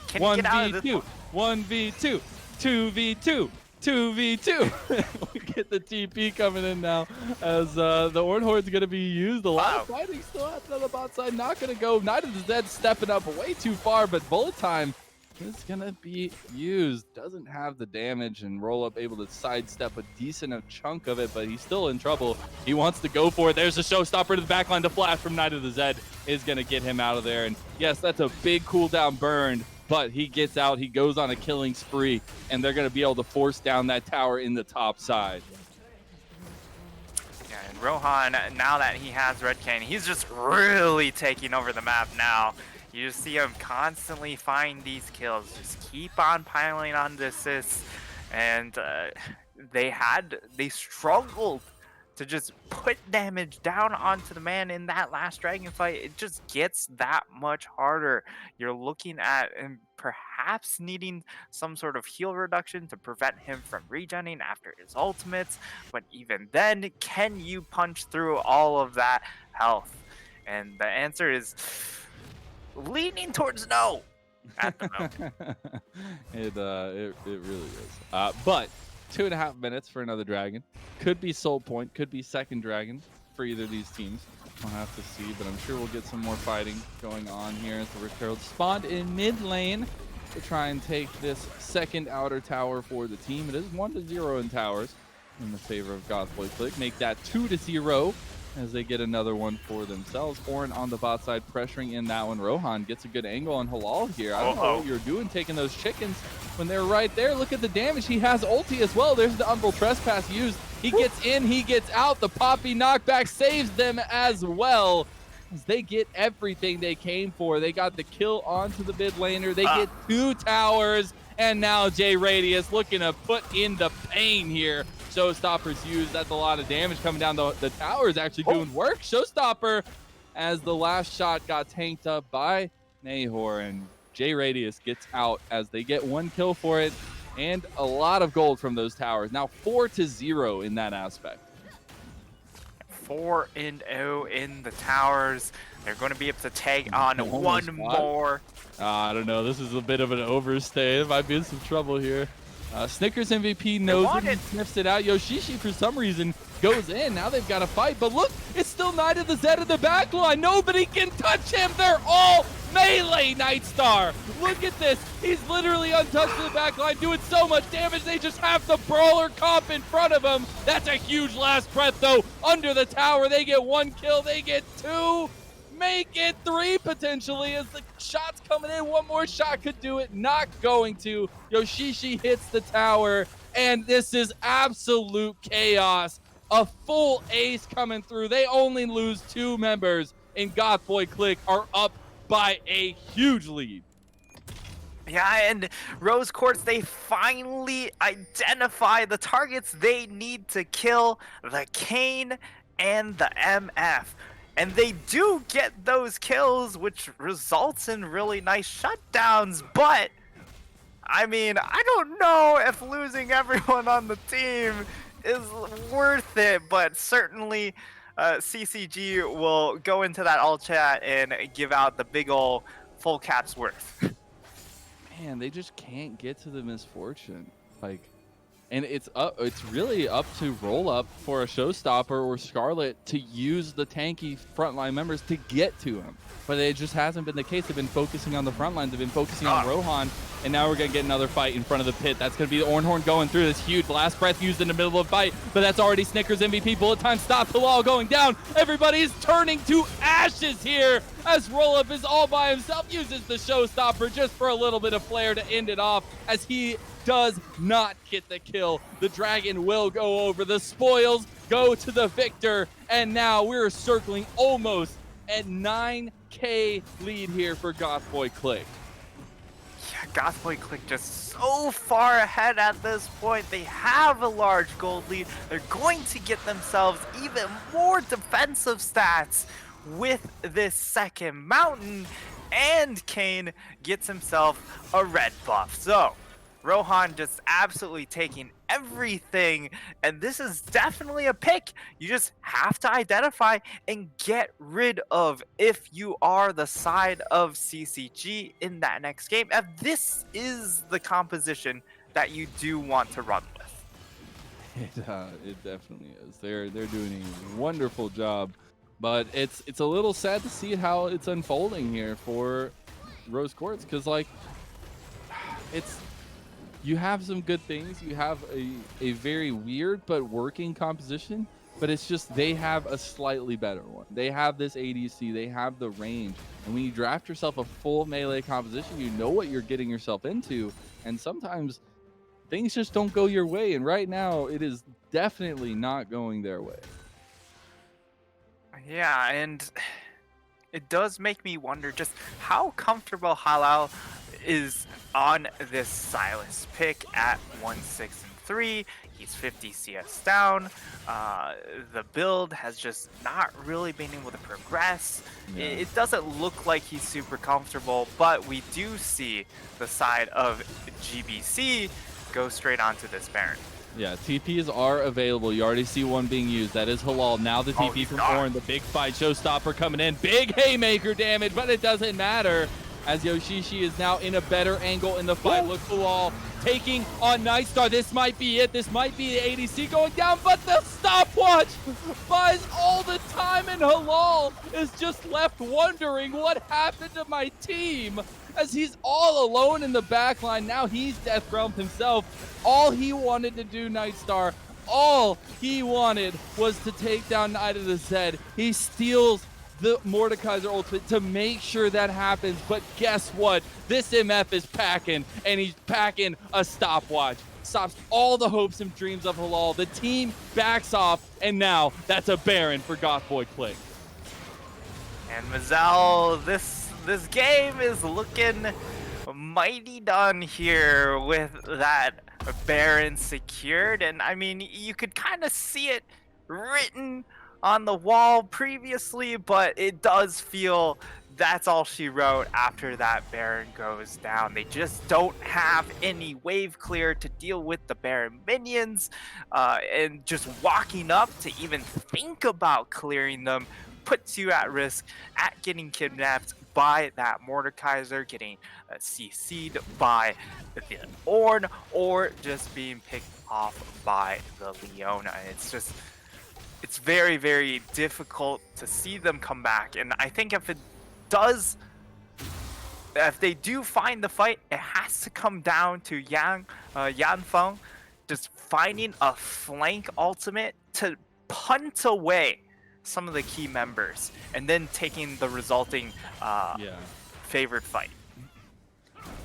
can he get out of this? 1v2, 2v2, 2v2. We get the TP coming in now as the Ornn Horde's going to be used. A lot of fighting still happening on the bot side. Not going to go. Knight of the Zed stepping up way too far, but bullet time is going to be used. Doesn't have the damage, and Roll Up able to sidestep a decent chunk of it, but he's still in trouble. He wants to go for it. There's a showstopper to the backline. The flash from Knight of the Zed is going to get him out of there. And yes, that's a big cooldown burn, but he gets out. He goes on a killing spree, and they're going to be able to force down that tower in the top side. Yeah, and Rohan, now that he has Red Kayn, he's just really taking over the map now. You just see him constantly find these kills, just keep on piling on the assists, and they struggled to just put damage down onto the man in that last dragon fight. It just gets that much harder. You're looking at him perhaps needing some sort of heal reduction to prevent him from regenerating after his ultimates, but even then, can you punch through all of that health? And the answer is leaning towards no at the moment. It really is. But 2.5 minutes for another dragon. Could be soul point, could be second dragon for either of these teams. We'll have to see, but I'm sure we'll get some more fighting going on here as the Rift Herald spawned in mid lane to try and take this second outer tower for the team. It is 1-0 in towers in the favor of Goth Clique. Make that 2-0 as they get another one for themselves. Orin on the bot side pressuring in that one. Rohan gets a good angle on Halal here. I don't know what you're doing taking those chickens when they're right there. Look at the damage. He has ulti as well. There's the Umbral Trespass used. He gets in, he gets out. The Poppy knockback saves them as well, as they get everything they came for. They got the kill onto the mid laner. They get 2 towers, and now J Radius looking to put in the pain here. Showstopper's used. That's a lot of damage coming down. The tower is actually doing work. Showstopper, as the last shot got tanked up by Nahor, and J Radius gets out as they get 1 kill for it, and a lot of gold from those towers. Now 4-0 in that aspect. 4-0 in the towers. They're going to be able to tag on one more. I don't know. This is a bit of an overstay. There might be in some trouble here. Snickers MVP knows it. He sniffs it out. Yoshishi, for some reason, goes in. Now they've got to fight. But look, it's still Knight of the Zed in the back line. Nobody can touch him. They're all melee Nightstar. Look at this. He's literally untouched in the back line, doing so much damage. They just have the Brawler comp in front of him. That's a huge last breath, though. Under the tower, they get 1 kill. They get 2. Make it 3 potentially as the shots coming in. One more shot could do it. Not going to. Yoshishi hits the tower, and this is absolute chaos. A full ace coming through. They only lose 2 members, and Goth Clique are up by a huge lead. Yeah, and Rose Quartz, they finally identify the targets they need to kill, the Kayn and the MF. And they do get those kills, which results in really nice shutdowns. But, I mean, I don't know if losing everyone on the team is worth it. But certainly, CCG will go into that all chat and give out the big ol' full caps worth. Man, they just can't get to the misfortune. Like, and it's really up to roll up for a Showstopper or Scarlet to use the tanky frontline members to get to him. But it just hasn't been the case. They've been focusing on the front lines. They've been focusing on Rohan, and now we're going to get another fight in front of the pit. That's going to be the Ornhorn going through this huge last breath used in the middle of the fight, but that's already Snickers MVP. Bullet time stop. Halal going down. Everybody is turning to ashes here as Rollup is all by himself. Uses the Showstopper just for a little bit of flair to end it off as he does not get the kill. The dragon will go over. The spoils go to the victor, and now we're circling almost at 9K lead here for Goth Clique. Yeah, Goth Clique just so far ahead at this point. They have a large gold lead. They're going to get themselves even more defensive stats with this second mountain, and Kayn gets himself a red buff. So Rohan just absolutely taking everything, and this is definitely a pick you just have to identify and get rid of if you are the side of CCG in that next game. And this is the composition that you do want to run with. It definitely is. They're doing a wonderful job, but it's a little sad to see how it's unfolding here for Rose Quartz, because like you have some good things. You have a very weird but working composition, but it's just they have a slightly better one. They have this ADC, they have the range, and when you draft yourself a full melee composition, you know what you're getting yourself into, and sometimes things just don't go your way, and right now it is definitely not going their way. Yeah, and it does make me wonder just how comfortable Halal is on this Silas pick at 1-6-3. He's 50 CS down. The build has just not really been able to progress. Yeah. It doesn't look like he's super comfortable, but we do see the side of GBC go straight onto this Baron. Yeah, TPs are available. You already see one being used. That is Halal. Now the TP from Orin. The big fight. Showstopper coming in. Big haymaker damage, but it doesn't matter as Yoshishi is now in a better angle in the fight. Look, Bilal taking on Nightstar. This might be it. This might be the ADC going down, but the stopwatch buys all the time, and Halal is just left wondering what happened to my team as he's all alone in the back line. Now he's Death Realm himself. All he wanted to do, Nightstar, all he wanted was to take down Night of the Zed. He steals the Mordekaiser ultimate to make sure that happens, but guess what? This MF is packing, and he's packing a stopwatch. Stops all the hopes and dreams of Halal. The team backs off, and now that's a Baron for Gothboy Clique. And Mazel, this game is looking mighty done here with that Baron secured. And I mean, you could kind of see it written on the wall previously, but it does feel that's all she wrote after that Baron goes down. They just don't have any wave clear to deal with the Baron minions, and just walking up to even think about clearing them puts you at risk at getting kidnapped by that Mordekaiser, getting CC'd by the Ornn, or just being picked off by the Leona. It's very, very difficult to see them come back. And I think if they do find the fight, it has to come down to Yanfeng just finding a flank ultimate to punt away some of the key members, and then taking the resulting favored fight.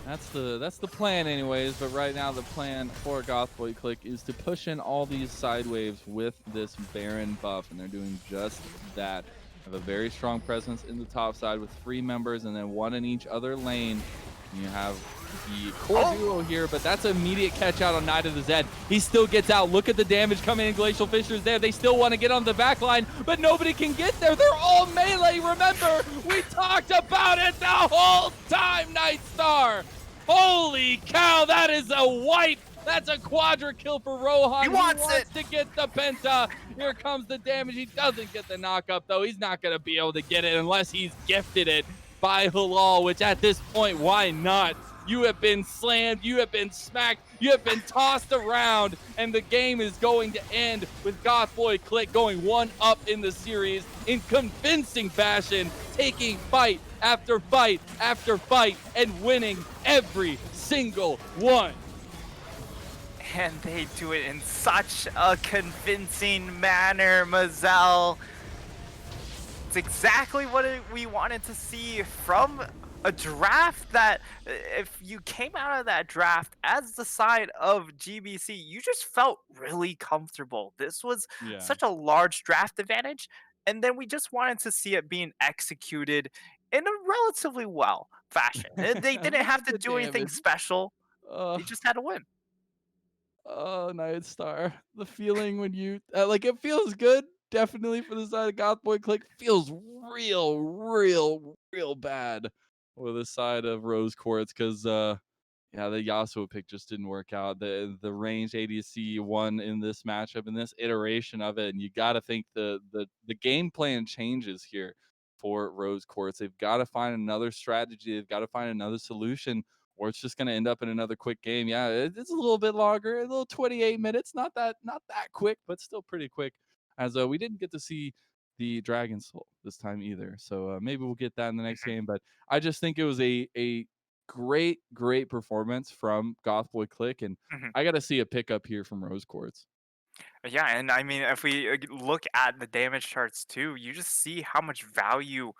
That's the plan anyways, but right now the plan for Gothboy Clique is to push in all these side waves with this Baron buff, and they're doing just that. Have a very strong presence in the top side with 3 members and then 1 in each other lane. And you have the core duo here, but that's an immediate catch out on Night of the Zed. He still gets out. Look at the damage coming in. Glacial Fisher's there. They still want to get on the back line, but nobody can get there. They're all melee. Remember, we talked about it the whole time, Nightstar. Holy cow, that is a wipe. That's a quadra kill for Rohan. He wants to get the penta. Here comes the damage. He doesn't get the knockup, though. He's not going to be able to get it unless he's gifted it by Halal, which at this point, why not? You have been slammed, you have been smacked, you have been tossed around, and the game is going to end with Gothboy Clique going 1-up in the series in convincing fashion, taking fight after fight after fight and winning every single one. And they do it in such a convincing manner, Mazel. It's exactly what we wanted to see from a draft that, if you came out of that draft as the side of GBC, you just felt really comfortable. This was such a large draft advantage, and then we just wanted to see it being executed in a relatively well fashion. They didn't have to do anything special. They just had to win. Oh, Nightstar. The feeling when you it feels good, definitely for the side of Gothboy Clique. Feels real bad for the side of Rose Quartz, because the Yasuo pick just didn't work out. The range ADC won in this matchup, in this iteration of it, and you got to think the game plan changes here for Rose Quartz. They've got to find another strategy. They've got to find another solution, or it's just going to end up in another quick game. Yeah, it's a little bit longer, a little 28 minutes, not that quick, but still pretty quick, as we didn't get to see the Dragon Soul this time either. So maybe we'll get that in the next game, but I just think it was a great performance from Gothboy Clique, and I got to see a pickup here from Rose Quartz. Yeah, and I mean, if we look at the damage charts too, you just see how much value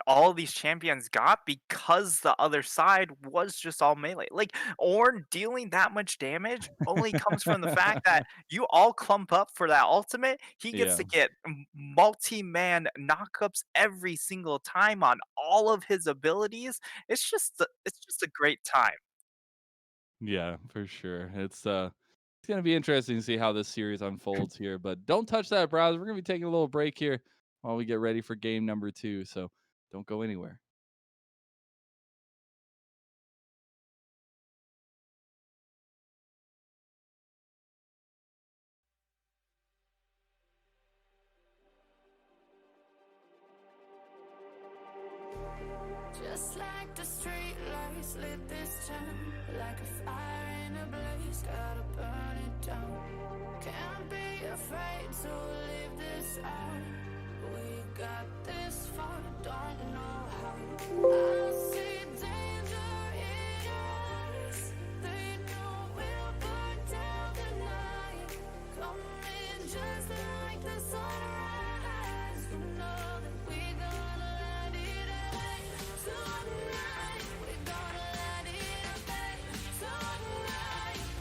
all of these champions got because the other side was just all melee. Like, Ornn dealing that much damage only comes from the fact that you all clump up for that ultimate. He gets to get multi-man knockups every single time on all of his abilities. It's just a great time. Yeah, for sure. It's going to be interesting to see how this series unfolds here, but don't touch that browser. We're going to be taking a little break here while we get ready for game number 2, so don't go anywhere. Just like the street lights lit this town, like a fire in a blaze, gotta burn it down. Can't be afraid to leave this out. We got this far, don't know how. I see danger in your eyes. They know we'll burn down the night. Coming just like the sunrise. You know that we gonna light it up tonight. We gonna light it up tonight.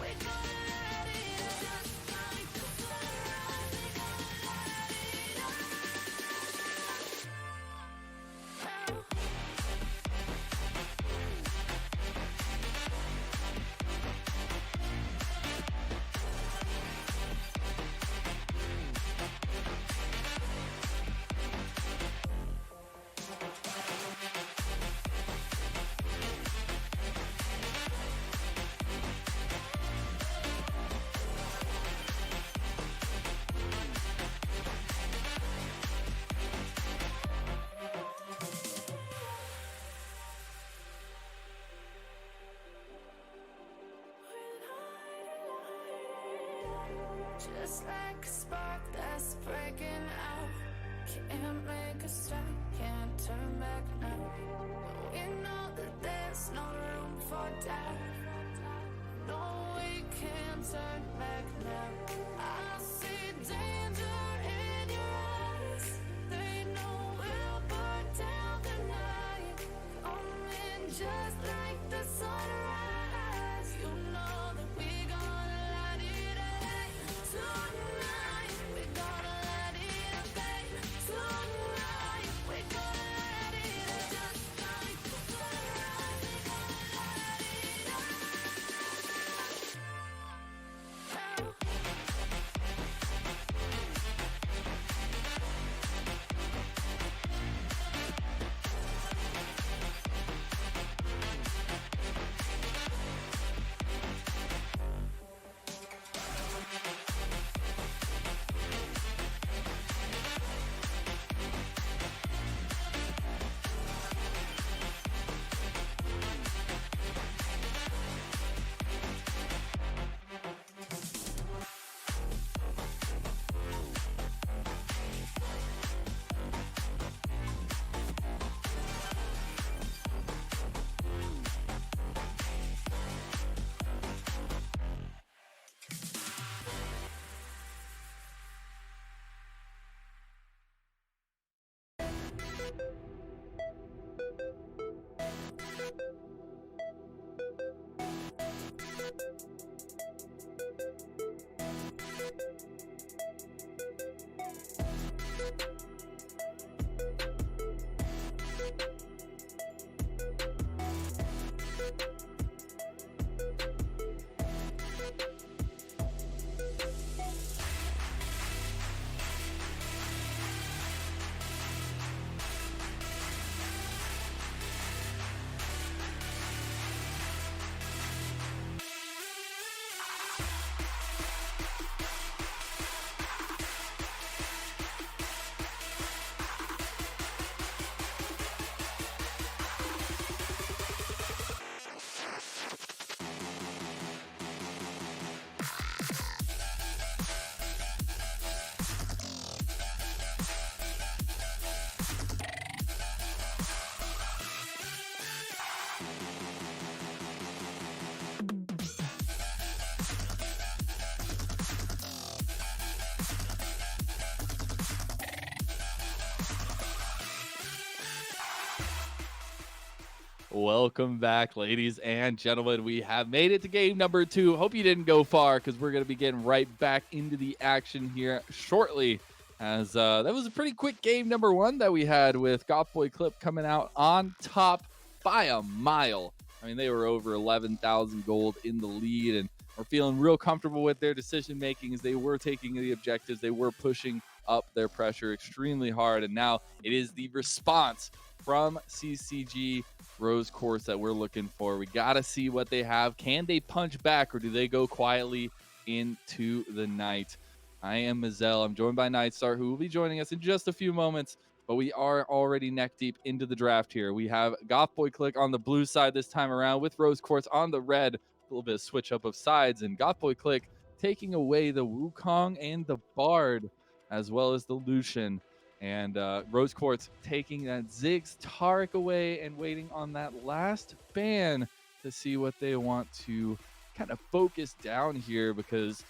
We gonna light it up just like the sunrise. We gonna light it up now. Just like a spark that's breaking out. Can't make a stop, can't turn back now. We know that there's no room for doubt. No, we can't turn back now. I see danger in your eyes. They know we'll burn down the night. Coming just like the sunrise. You know that we gonna light it up tonight. We gonna light it up tonight. We gonna light it up just like the sunrise. We gonna light it up now. Welcome back, ladies and gentlemen. We have made it to game number 2. Hope you didn't go far because we're going to be getting right back into the action here shortly. As that was a pretty quick game number 1 that we had with Goth Boy Clip coming out on top by a mile. I mean, they were over 11,000 gold in the lead, and we're feeling real comfortable with their decision making as they were taking the objectives. They were pushing up their pressure extremely hard, and now it is the response from CCG Rose Quartz that we're looking for. We got to see what they have. Can they punch back, or do they go quietly into the night? I am Mazel. I'm joined by Nightstar, who will be joining us in just a few moments But we are already neck deep into the draft here. We have Goth Boy Clique on the blue side this time around with Rose Quartz on the red. A little bit of switch up of sides, and Goth Boy Clique taking away the Wukong and the Bard, as well as the Lucian. And Rose Quartz taking that Ziggs Taric away and waiting on that last ban to see what they want to kind of focus down here, because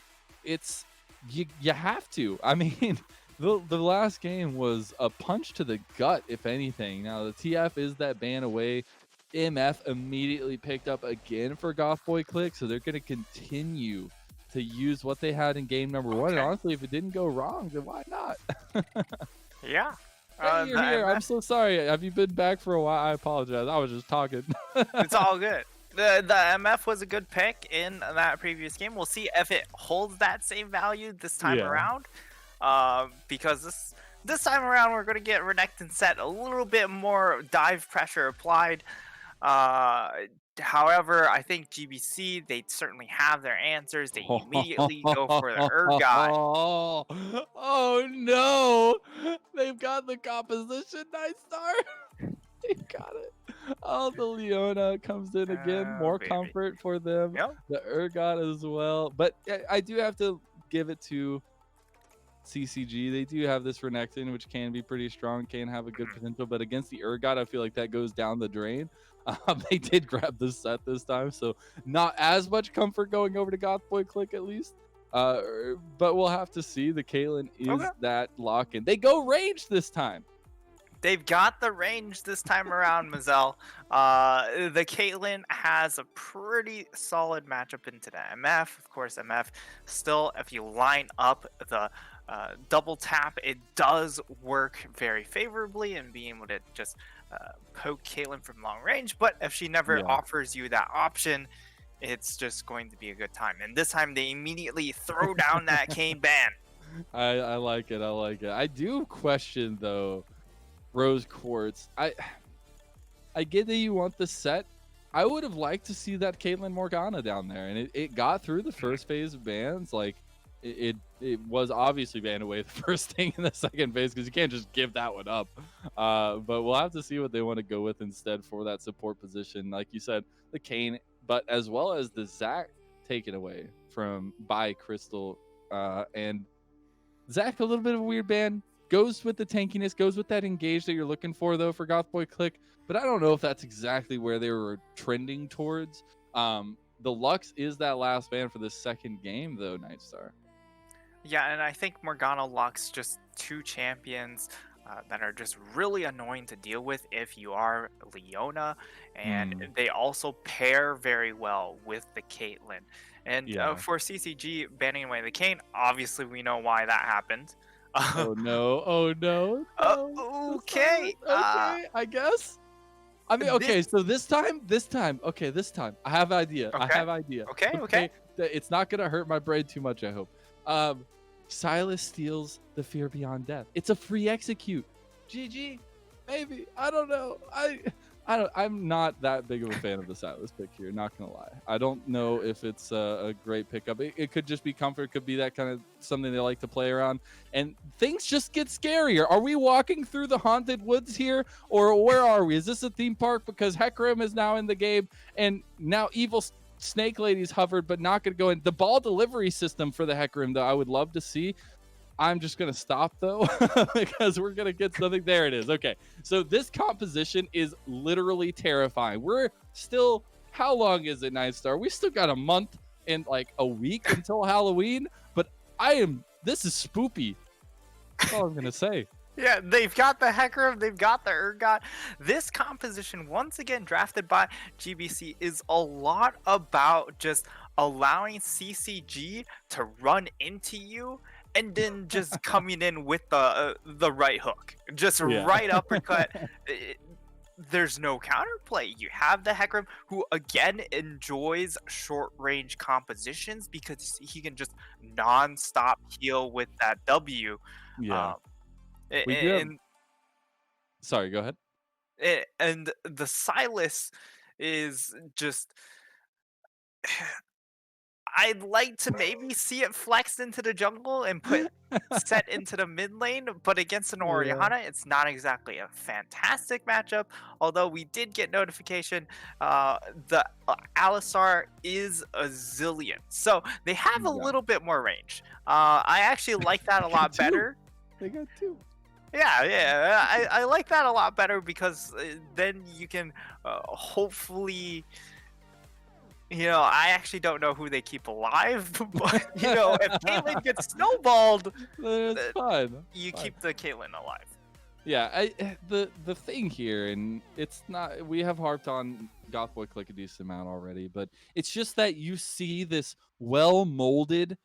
it's you have to. I mean, the last game was a punch to the gut, if anything. Now the TF is that ban away. MF immediately picked up again for Goth Boy Clique, so they're going to continue to use what they had in game number one. And Okay. honestly, if it didn't go wrong, then why not? Yeah. Hey, you're The here. I'm MF so sorry. Have you been back for a while? I apologize. I was just talking. It's all good. The MF was a good pick in that previous game. We'll see if it holds that same value this time Yeah. around. Because this time around we're going to get Renekton set a little bit more dive pressure applied. However, I think GBC, they certainly have their answers. They immediately go for the Urgot. Oh no! They've got the composition, Night Star. They've got it. Oh, the Leona comes in again. Oh, More baby. comfort for them. Yep. The Urgot as well. But I do have to give it to CCG. They do have this Renekton, which can be pretty strong, can have a good potential. But against the Urgot, I feel like that goes down the drain. They did grab the set this time, so not as much comfort going over to Goth Boy Clique at least. But we'll have to see. The Caitlyn is Okay. that lock-in. They go range this time. They've got the range this time around, Mazel. The Caitlyn has a pretty solid matchup into the MF. Of course, MF still, if you line up the double tap, it does work very favorably in being able to just poke Caitlyn from long range. But if she never Yeah. offers you that option, it's just going to be a good time. And this time they immediately throw down that Kane ban. I like it. I like it. I do question though, Rose Quartz. I get that you want the set. I would have liked to see that Caitlyn Morgana down there, and it got through the first phase of bans. Like it was obviously banned away the first thing in the second phase, because you can't just give that one up. But we'll have to see what they want to go with instead for that support position. Like you said, the Kane, but as well as the Zac taken away by Crystal, and Zac, a little bit of a weird ban. Goes with the tankiness, goes with that engage that you're looking for, though, for Goth Boy Clique. But I don't know if that's exactly where they were trending towards. The Lux is that last ban for the second game, though, Nightstar. Yeah, and I think Morgana Lux just two champions that are just really annoying to deal with if you are Leona, and they also pair very well with the Caitlyn. And Yeah. for CCG banning away the Kayn, obviously we know why that happened. Oh no! Oh no! No. Okay. Okay, I guess. I mean, okay. So this time, I have an idea. I Okay. have an idea. Okay. It's not gonna hurt my brain too much, I hope. Silas steals the Fear Beyond Death. It's a free execute. GG, maybe. I don't know. I'm not that big of a fan of the Silas pick here. Not gonna lie. I don't know if it's a great pickup. It could just be comfort. It could be that kind of something they like to play around. And things just get scarier. Are we walking through the haunted woods here, or where are we? Is this a theme park? Because Hecarim is now in the game, and now evil Snake Lady's hovered, but not gonna go in. The ball delivery system for the Hecarim, though, I would love to see. I'm just going to stop, though, because we're going to get something. There it is. Okay. So this composition is literally terrifying. We're still, how long is it, Nightstar? We still got a month and like a week until Halloween, but this is spoopy. That's all I'm going to say. Yeah, they've got the Hecarim, they've got the Urgot. This composition, once again drafted by GBC, is a lot about just allowing CCG to run into you and then just coming in with the right hook, just right uppercut. There's no counterplay. You have the Hecarim, who again enjoys short range compositions because he can just non-stop heal with that W. Yeah. And sorry, go ahead. and the Silas is just I'd like to maybe see it flexed into the jungle and put set into the mid lane, but against an Yeah. Orianna, it's not exactly a fantastic matchup. Although we did get notification, the Alistar is a zillion, so they have a Yeah. little bit more range. I actually like that a They got lot two. better. They got two. Yeah, I like that a lot better because then you can hopefully, I actually don't know who they keep alive, but if Caitlyn gets snowballed, It's uh, fine. you Fine. keep the Caitlyn alive. Yeah, the thing here, and it's not, we have harped on Goth Boy Clique a decent amount already, but it's just that you see this well molded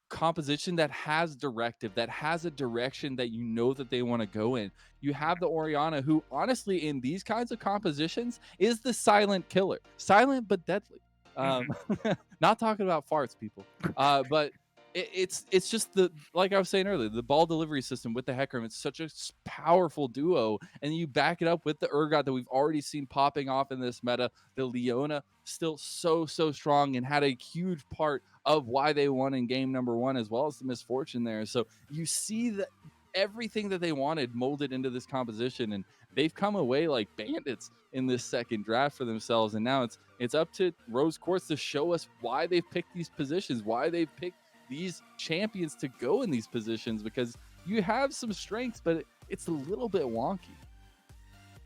composition that has directive, that has a direction that you know that they want to go in. You have the Orianna, who honestly in these kinds of compositions is the silent killer, silent but deadly. Mhm. Um, not talking about farts, people. But it's just the, like I was saying earlier, the ball delivery system with the Hecarim. It's such a powerful duo, and you back it up with the Urgot that we've already seen popping off in this meta. The Leona still so strong and had a huge part of why they won in game number one, as well as the misfortune there. So you see that everything that they wanted molded into this composition, and they've come away like bandits in this second draft for themselves. And now it's up to Rose Quartz to show us why they've picked these positions, why they've picked these champions to go in these positions, because you have some strengths, but it's a little bit wonky.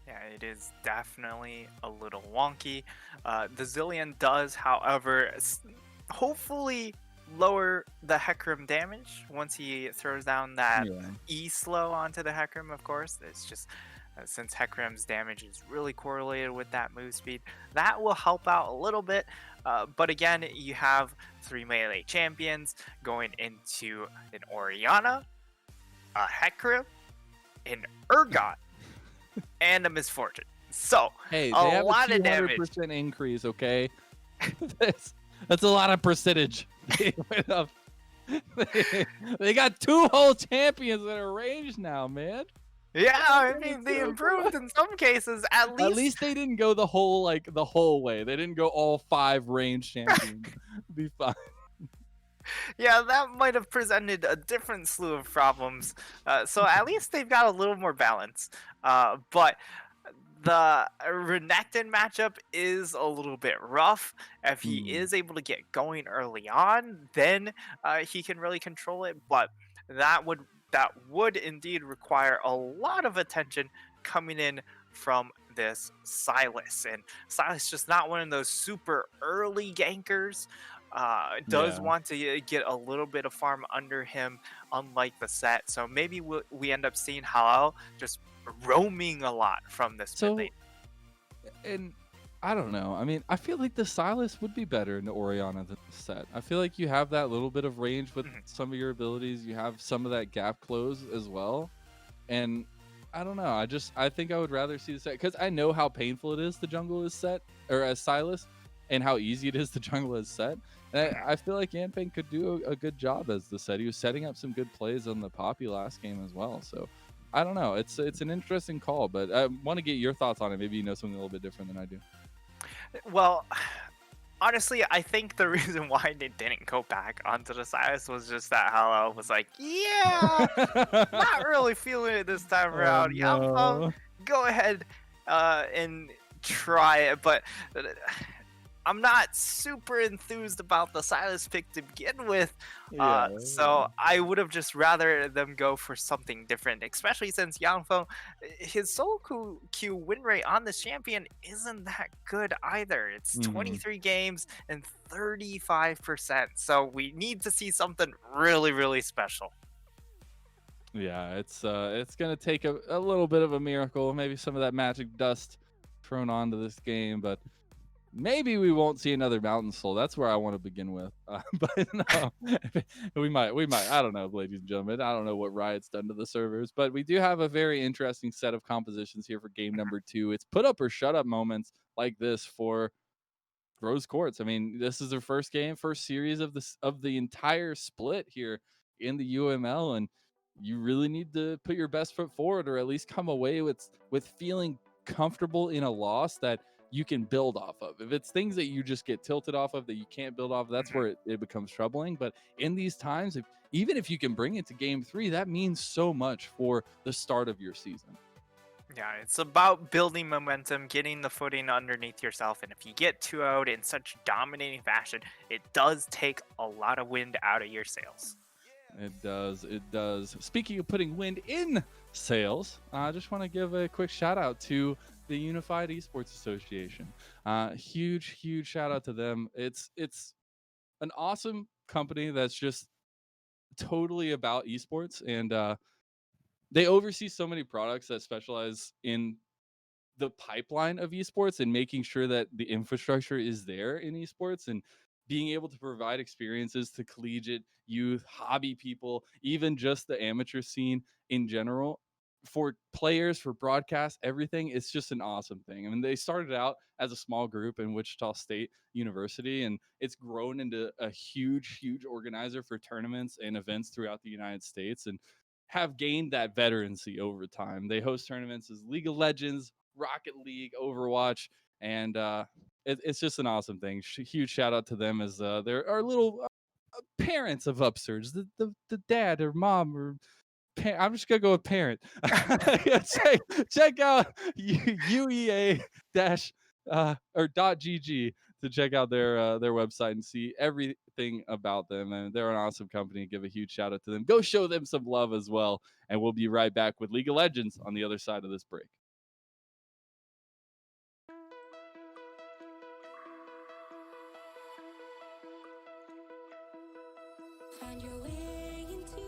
Yeah, it is definitely a little wonky. The Zillion does, however, hopefully lower the Hecarim damage once he throws down that Yeah. E slow onto the Hecarim, of course. It's just since Hecarim's damage is really correlated with that move speed, that will help out a little bit. But again, you have 3 melee champions going into an Orianna, a Hecarim, an Urgot, and a Misfortune. So, Hey, a they have lot a of damage. 200% increase, okay? That's a lot of percentage. They went up. They got 2 whole champions that are ranged now, man. Yeah, I That's mean, they so improved cool. in some cases, at At least. least they didn't go the whole way. They didn't go all 5 ranged champions. Be fine. Yeah, that might have presented a different slew of problems. So at least they've got a little more balance. But the Renekton matchup is a little bit rough. If he Mm, is able to get going early on, then he can really control it. But that would indeed require a lot of attention coming in from this Silas. And Silas just not one of those super early gankers. Does yeah. want to get a little bit of farm under him, unlike the set. So maybe we end up seeing Halal just roaming a lot from this mid So, lane. and I don't know. I mean, I feel like the Silas would be better in the Orianna than the set. I feel like you have that little bit of range with Mhm. some of your abilities. You have some of that gap close as well. And I don't know. I think I would rather see the set, because I know how painful it is to jungle as set or as Silas, and how easy it is to jungle as set. And Mhm. I feel like Yanping could do a good job as the set. He was setting up some good plays on the Poppy last game as well. So I don't know. It's an interesting call, but I want to get your thoughts on it. Maybe you know something a little bit different than I do. Well, honestly, I think the reason why they didn't go back onto the Silas was just that Halal was like, yeah, not really feeling it this time Oh around. Yeah, no. go ahead and try it. But I'm not super enthused about the Silas pick to begin with. Yeah. So I would have just rather them go for something different, especially since Yangfeng, his solo queue win rate on this champion isn't that good either. It's Mhm. 23 games and 35%. So we need to see something really, really special. Yeah, it's gonna take a little bit of a miracle, maybe some of that magic dust thrown onto this game, but maybe we won't see another Mountain Soul. That's where I want to begin with. But no, we might. I don't know, ladies and gentlemen. I don't know what Riot's done to the servers, but we do have a very interesting set of compositions here for game number 2. It's put up or shut up moments like this for Rose Quartz. I mean, this is their first game, first series of the entire split here in the UML, and you really need to put your best foot forward, or at least come away with feeling comfortable in a loss that you can build off of. If it's things that you just get tilted off of that you can't build off, that's where it becomes troubling. But in these times, even if you can bring it to game 3, that means so much for the start of your season. Yeah, it's about building momentum, getting the footing underneath yourself, and if you get 2-0'd in such dominating fashion, it does take a lot of wind out of your sails. It does. It does. Speaking of putting wind in sails, I just want to give a quick shout out to the Unified Esports Association. Huge shout out to them. It's an awesome company that's just totally about esports, and they oversee so many products that specialize in the pipeline of esports and making sure that the infrastructure is there in esports, and being able to provide experiences to collegiate youth, hobby people, even just the amateur scene in general, for players, for broadcast, everything. It's just an awesome thing. I mean, they started out as a small group in Wichita State University, and it's grown into a huge organizer for tournaments and events throughout the United States, and have gained that veterancy over time. They host tournaments as League of Legends, Rocket League, Overwatch, and it's just an awesome thing. Huge shout out to them, as they're our little parents of Upsurge, the dad or mom or I'm just gonna go with parent. check out UEA dash or .gg to check out their website and see everything about them. And they're an awesome company. Give a huge shout out to them. Go show them some love as well. And we'll be right back with League of Legends on the other side of this break. Find your way into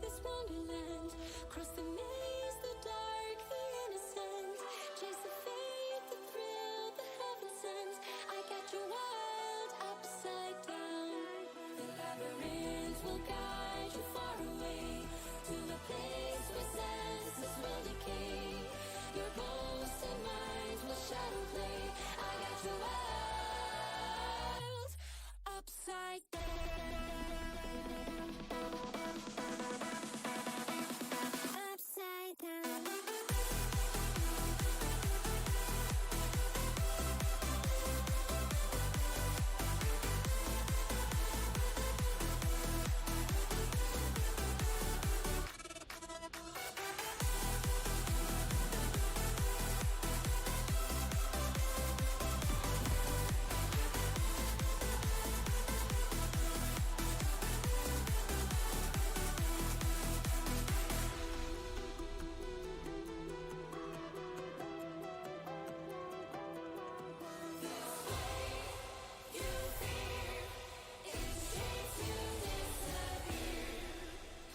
this wonderland. Cross the maze, the dark, the innocent. Chase the faith, the thrill, the heaven sent. I got you wild upside down. The labyrinth will guide you far away to the place where senses will decay. Your ghost and mind will shadow play. I got you wild upside down. Upside down.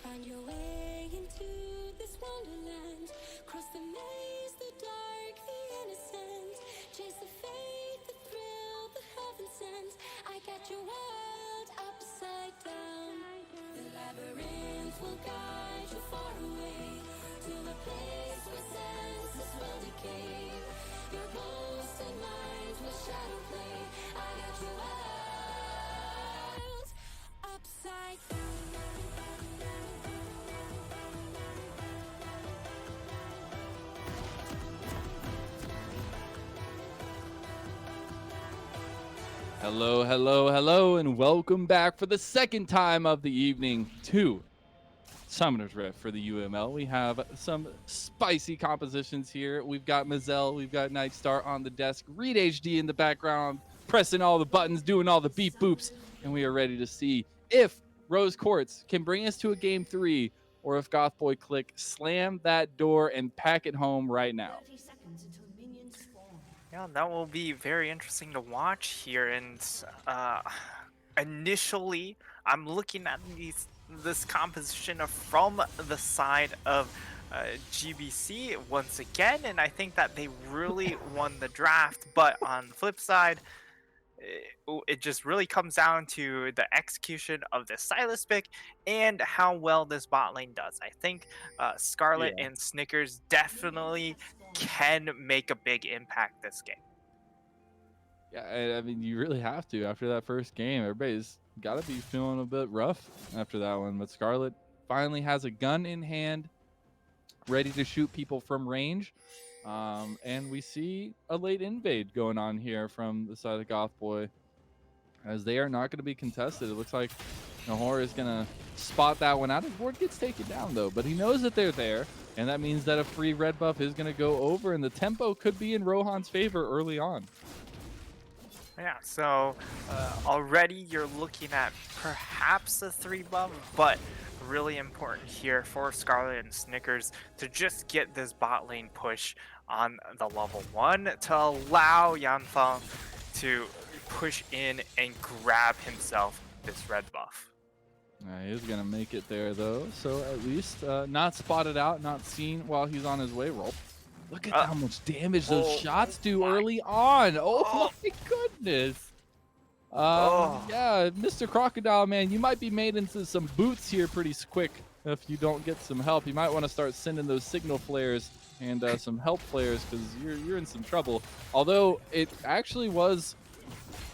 Find your way into this wonderland. Cross the maze, the dark, the innocent. Chase the faith, the thrill, the heaven sent. I got you wild upside down. The labyrinth will guide you far away to the place where senses will decay. Your ghost and mind will shadow play. I got you wild upside down. Hello, and welcome back for the second time of the evening to Summoner's Rift for the UML. We have some spicy compositions here. We've got Mazel, we've got Nightstar on the desk, Reed HD in the background, pressing all the buttons, doing all the beep boops, and we are ready to see if Rose Quartz can bring us to a game 3, or if Goth Boy Clique slam that door and pack it home right now. 30 seconds until minions spawn. Yeah, that will be very interesting to watch here. And initially, I'm looking at this composition from the side of GBC once again, and I think that they really won the draft. But on the flip side, it just really comes down to the execution of the Silas pick and how well this bot lane does. I think Scarlet and Snickers definitely can make a big impact this game. Yeah, I mean, you really have to after that first game. Everybody's got to be feeling a bit rough after that one. But Scarlet finally has a gun in hand, ready to shoot people from range. And we see a late invade going on here from the side of Goth Boy, as they are not going to be contested. It looks like Nahor is going to spot that one out. His board gets taken down, though, but he knows that they're there, and that means that a free red buff is going to go over, and the tempo could be in Rohan's favor early on. Yeah, so already you're looking at perhaps a 3 buff, but really important here for Scarlet and Snickers to just get this bot lane push on the level 1 to allow Yanfeng to push in and grab himself this red buff. He's going to make it there, though, so at least not spotted out, not seen while he's on his way. Roll. Look at how much damage those shots do early on. Oh my goodness. Yeah, Mr. Crocodile, man, you might be made into some boots here pretty quick if you don't get some help. You might want to start sending those signal flares and some help flares, because you're in some trouble. Although it actually was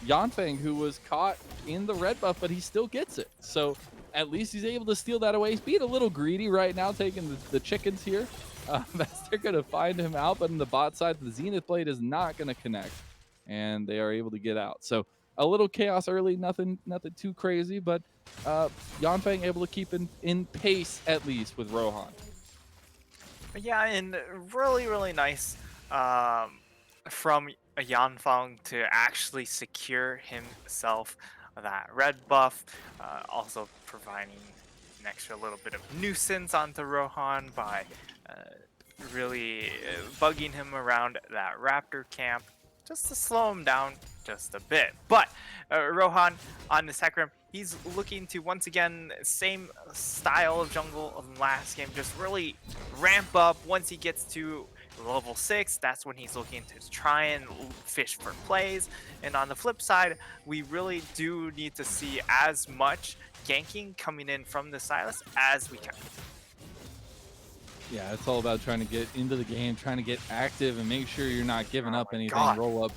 Yanfeng who was caught in the red buff, but he still gets it. So at least he's able to steal that away. He's being a little greedy right now, taking the chickens here. As they're going to find him out, but on the bot side, the Zenith Blade is not going to connect, and they are able to get out. So a little chaos early, nothing too crazy, but Yanfeng able to keep in pace at least with Rohan. Yeah, and really nice from Yanfeng to actually secure himself that red buff, also providing an extra little bit of nuisance onto Rohan by really bugging him around that raptor camp just to slow him down just a bit. But Rohan on the tech rim, he's looking to once again same style of jungle of the last game, just really ramp up. Once he gets to level 6, that's when he's looking to try and fish for plays. And on the flip side, we really do need to see as much ganking coming in from the Silas as we can. Yeah, it's all about trying to get into the game, trying to get active, and make sure you're not giving up anything. God. Roll up,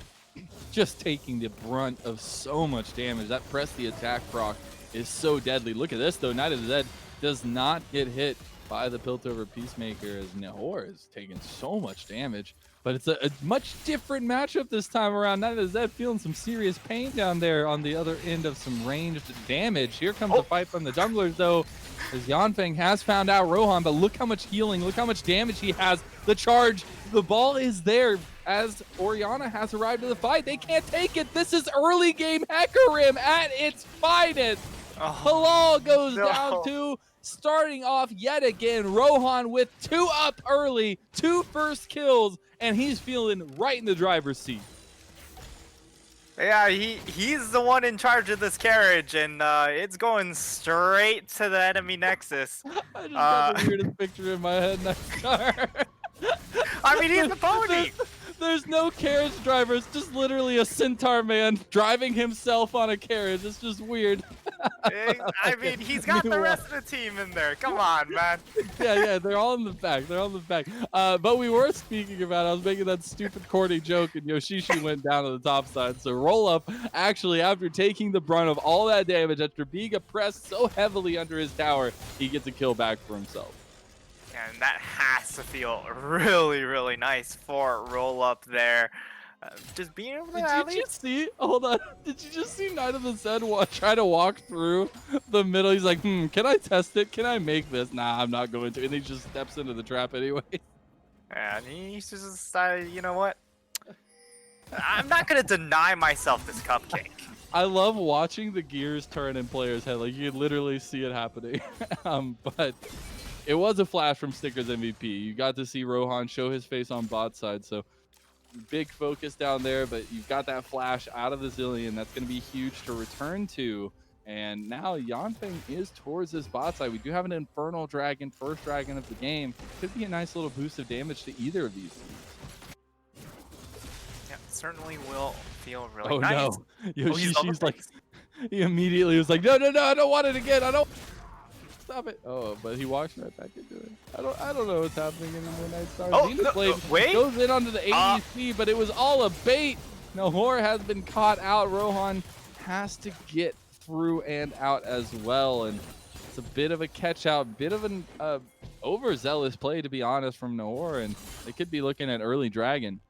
just taking the brunt of so much damage. That press the attack proc is so deadly. Look at this, though. Knight of the Zed does not get hit by the Piltover Peacemaker, as Nahor is taking so much damage. But it's a much different matchup this time around. Knight of the Zed feeling some serious pain down there on the other end of some ranged damage. Here comes the fight from the junglers, though, as Yanfeng has found out Rohan, but look how much healing, look how much damage he has. The charge, the ball is there as Orianna has arrived to the fight. They can't take it. This is early game Hecarim at its finest. Halal goes down to starting off yet again. Rohan with 2 up early, 2 first kills, and he's feeling right in the driver's seat. Yeah, he's the one in charge of this carriage, and it's going straight to the enemy nexus. I just got the weirdest picture in my head next car. I mean, he's the pony! There's no carriage driver. It's just literally a centaur man driving himself on a carriage. It's just weird. I mean, he's got the rest of the team in there. Come on, man. Yeah, they're all in the back. They're all in the back. But we were speaking about, I was making that stupid corny joke, and Yoshishi went down to the top side. So roll up, actually, after taking the brunt of all that damage, after being oppressed so heavily under his tower, he gets a kill back for himself. And that has to feel really nice for roll up there. Just being able to Did you just see? Hold on. Did you just see Knight of the Zed try to walk through the middle? He's like, can I test it? Can I make this? Nah, I'm not going to. And he just steps into the trap anyway. And he just decided, you know what? I'm not going to deny myself this cupcake. I love watching the gears turn in players' head. Like, you can literally see it happening. But it was a flash from Snickers MVP. You got to see Rohan show his face on bot side. So big focus down there, but you've got that flash out of the Zillion. That's going to be huge to return to. And now Yanfeng is towards this bot side. We do have an Infernal Dragon, first dragon of the game. Could be a nice little boost of damage to either of these teams. Yeah, certainly will feel really nice. No. Yoshishi's like, he immediately was like, no, I don't want it again. I don't. Stop it. Oh, but he walks right back into it. I don't know what's happening anymore. Nightstar. Zenith Blade wait. goes in onto the ADC, but it was all a bait. Nahor has been caught out. Rohan has to get through and out as well, and it's a bit of a catch out, bit of an overzealous play, to be honest, from Noor, and they could be looking at early dragon.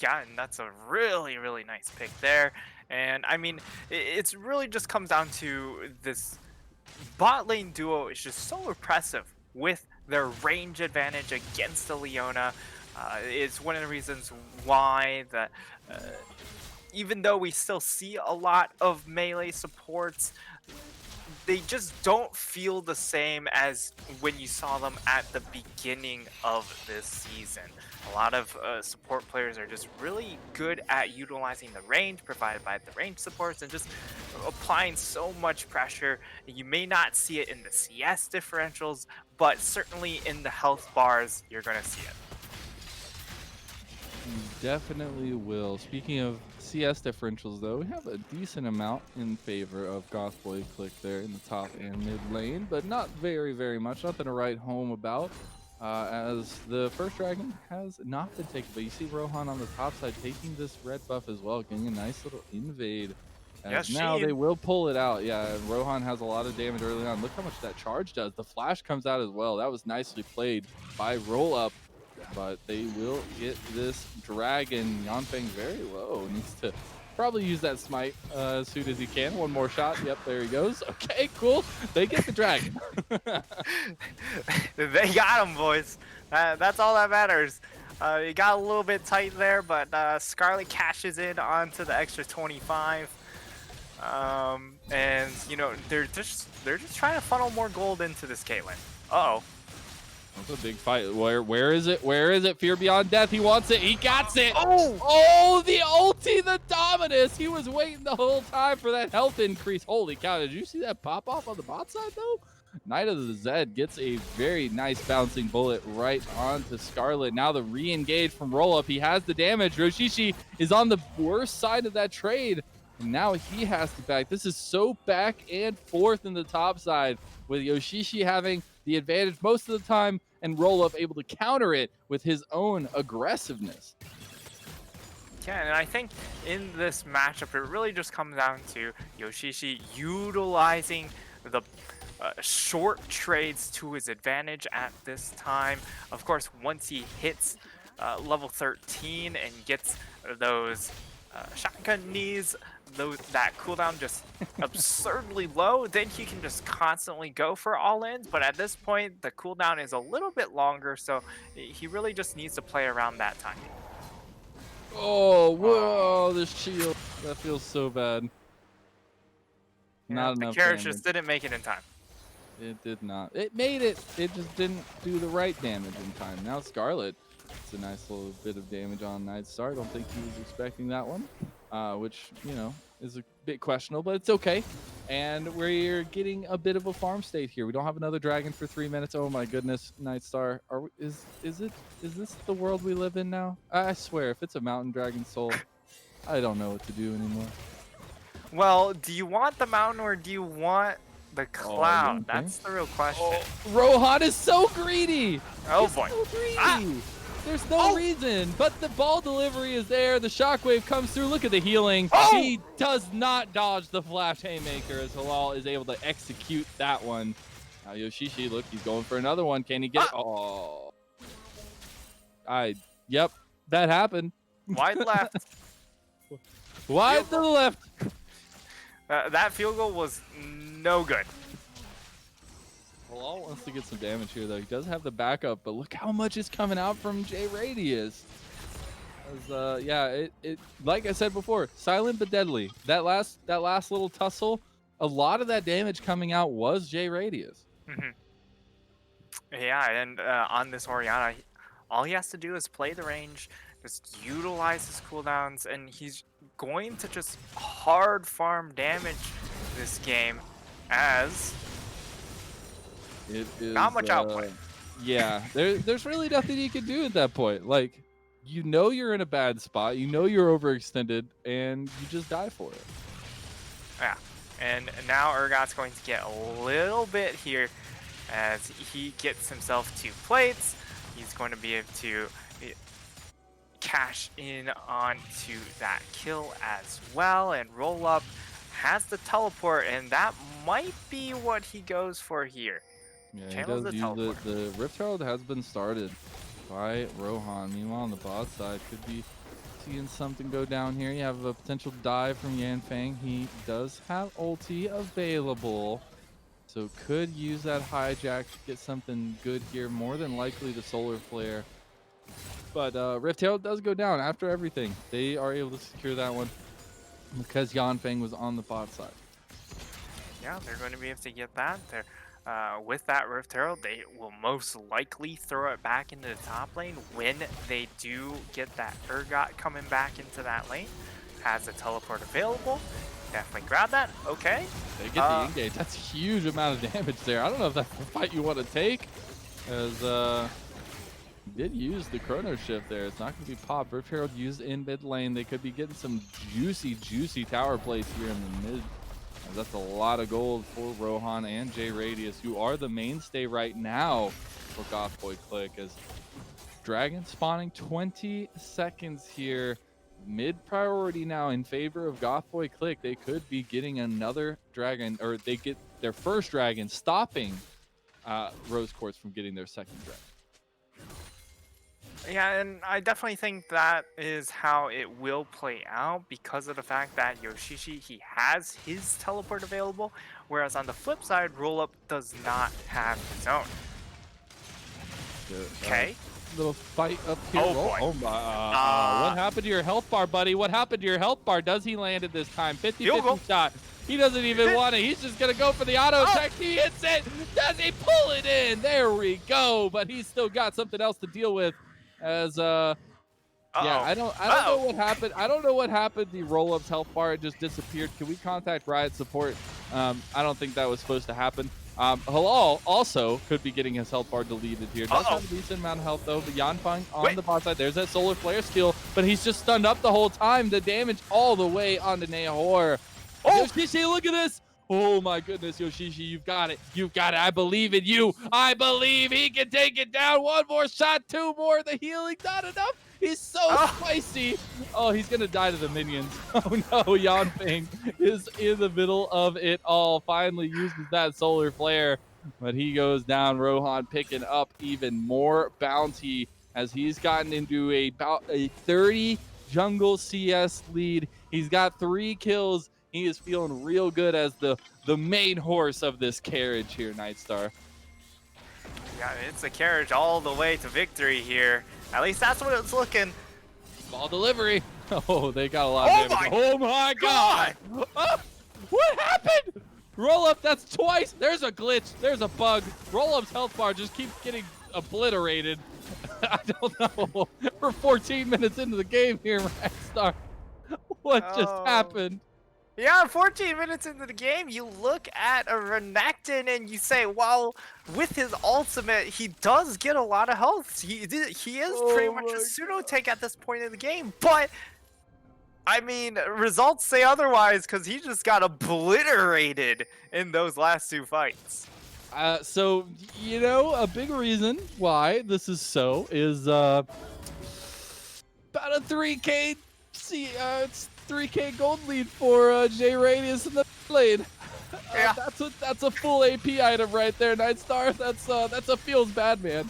Yeah, and that's a really, really nice pick there. And I mean, it's really just comes down to this bot lane duo is just so impressive with their range advantage against the Leona. It's one of the reasons why even though we still see a lot of melee supports, they just don't feel the same as when you saw them at the beginning of this season. A lot of support players are just really good at utilizing the range provided by the range supports and just applying so much pressure. You may not see it in the CS differentials, but certainly in the health bars, you're going to see it. You definitely will. Speaking of CS differentials, though, we have a decent amount in favor of Goth Boy Clique there in the top and mid lane, but not very, very much. Nothing to write home about, as the first dragon has not been taken. But you see Rohan on the top side taking this red buff as well, getting a nice little invade. Yes, Now she- they will pull it out. Yeah, Rohan has a lot of damage early on. Look how much that charge does. The flash comes out as well. That was nicely played by Roll Up. But they will get this dragon. Yanfeng very low. Needs to probably use that smite as soon as he can. One more shot. Yep, there he goes. Okay, cool. They get the dragon. They got him, boys. That's all that matters. You got a little bit tight there, but Scarlet cashes in onto the extra 25. And you know they're just trying to funnel more gold into this Caitlyn. Uh-oh. That's a big fight. Where is it? Where is it? Fear Beyond Death. He wants it. He got it. Oh! Oh, the ulti, the Dominus. He was waiting the whole time for that health increase. Holy cow. Did you see that pop off on the bot side, though? Knight of the Zed gets a very nice bouncing bullet right onto Scarlet. Now the re-engage from Roll Up. He has the damage. Roshishi is on the worst side of that trade. And now he has to back. This is so back and forth in the top side, with Yoshishi having the advantage most of the time and Roll Up able to counter it with his own aggressiveness. Yeah, and I think in this matchup, it really just comes down to Yoshishi utilizing the short trades to his advantage at this time. Of course, once he hits level 13 and gets those shotgun knees, that cooldown just absurdly low, then he can just constantly go for all-ins. But at this point, the cooldown is a little bit longer, so he really just needs to play around that timing. Oh, whoa, this shield. That feels so bad. Not The enough carriage damage. just didn't make it in time. It did not. It made it. It just didn't do the right damage in time. Now Scarlet. It's a nice little bit of damage on Nightstar. I don't think he was expecting that one, which, you know, is a bit questionable, but it's okay. And we're getting a bit of a farm state here. We don't have another dragon for 3 minutes. Oh my goodness, Nightstar. Is this the world we live in now? I swear, if it's a mountain dragon soul, I don't know what to do anymore. Well, do you want the mountain or do you want the cloud? okay. That's the real question. Oh, Rohan is so greedy. Oh He's boy. so greedy. Ah! There's no Oh! reason, but the ball delivery is there. The shockwave comes through. Look at the healing. Oh! He does not dodge the flash haymaker as Halal is able to execute that one. Now Yoshishi, look, he's going for another one. Can he get it? Oh. Yep, that happened. Wide left. Wide to the left. That field goal was no good. Halal wants to get some damage here, though. He does have the backup, but look how much is coming out from J Radius. Yeah, it like I said before, silent but deadly. That last little tussle, a lot of that damage coming out was J Radius. Yeah, and on this Orianna, all he has to do is play the range, just utilize his cooldowns, and he's going to just hard farm damage this game as It is not much outplay. Yeah, there's really nothing you can do at that point. Like, you know you're in a bad spot, you know you're overextended, and you just die for it. Yeah, and now Urgot's going to get a little bit here as he gets himself 2 plates. He's going to be able to cash in onto that kill as well, and Roll Up has the teleport, and that might be what he goes for here. Yeah, he Channels does the use teleport. it. The Rift Herald has been started by Rohan. Meanwhile, on the bot side, could be seeing something go down here. You have a potential dive from Yanfeng. He does have ulti available, so could use that hijack to get something good here. More than likely the solar flare. But Rift Herald does go down after everything. They are able to secure that one because Yanfeng was on the bot side. Yeah, they're going to be able to get that. They're, with that Rift Herald, they will most likely throw it back into the top lane when they do get that Urgot coming back into that lane. Has a teleport available. Definitely grab that. Okay. They get the engage. That's a huge amount of damage there. I don't know if that's the fight you want to take, as did use the chrono shift there. It's not going to be popped. Rift Herald used in mid lane. They could be getting some juicy tower plays here in the mid. And that's a lot of gold for Rohan and J Radius, who are the mainstay right now for Goth Boy Clique, as Dragon spawning 20 seconds here. Mid priority now in favor of Goth Boy Clique. They could be getting another dragon, or they get their first dragon, stopping Rose Quartz from getting their second dragon. Yeah, and I definitely think that is how it will play out because of the fact that Yoshishi, he has his teleport available, whereas on the flip side, Rollup does not have his own. Okay. Little fight up here. Oh, boy. Oh my. What happened to your health bar, buddy? What happened to your health bar? Does he land it this time? 50-50 shot. He doesn't even want it. He's just going to go for the auto attack. He hits it. Does he pull it in? There we go. But he's still got something else to deal with. As yeah, I don't know what happened. I don't know what happened. The roll-up's health bar, it just disappeared. Can we contact Riot support? I don't think that was supposed to happen. Halal also could be getting his health bar deleted here. Does have a decent amount of health though. But Yanfeng on the bot side. There's that solar flare skill, but he's just stunned up the whole time. The damage all the way onto Nehor. Oh, Yoshishi, look at this. Oh my goodness, Yoshishi, you've got it. You've got it. I believe in you. I believe he can take it down. One more shot, two more. The healing, not enough. He's so spicy. Oh, he's going to die to the minions. Oh no, Yanfeng is in the middle of it all. Finally uses that solar flare, but he goes down. Rohan picking up even more bounty as he's gotten into about a 30 jungle CS lead. He's got 3 kills. He is feeling real good as the main horse of this carriage here, Nightstar. Yeah, it's a carriage all the way to victory here. At least that's what it's looking. Ball delivery. Oh, they got a lot of damage. Oh my god! Oh, what happened? Roll up, that's twice. There's a glitch. There's a bug. Roll up's health bar just keeps getting obliterated. I don't know. We're 14 minutes into the game here, Nightstar. What just happened? Yeah, 14 minutes into the game, you look at a Renekton and you say, well, with his ultimate, he does get a lot of health. He is pretty much a pseudo tank at this point in the game, but I mean, results say otherwise because he just got obliterated in those last 2 fights. So, you know, a big reason why this is so is about a 3K. It's 3K gold lead for J Radius in the lane. Yeah. That's a full AP item right there, Nightstar. That's a feels bad man.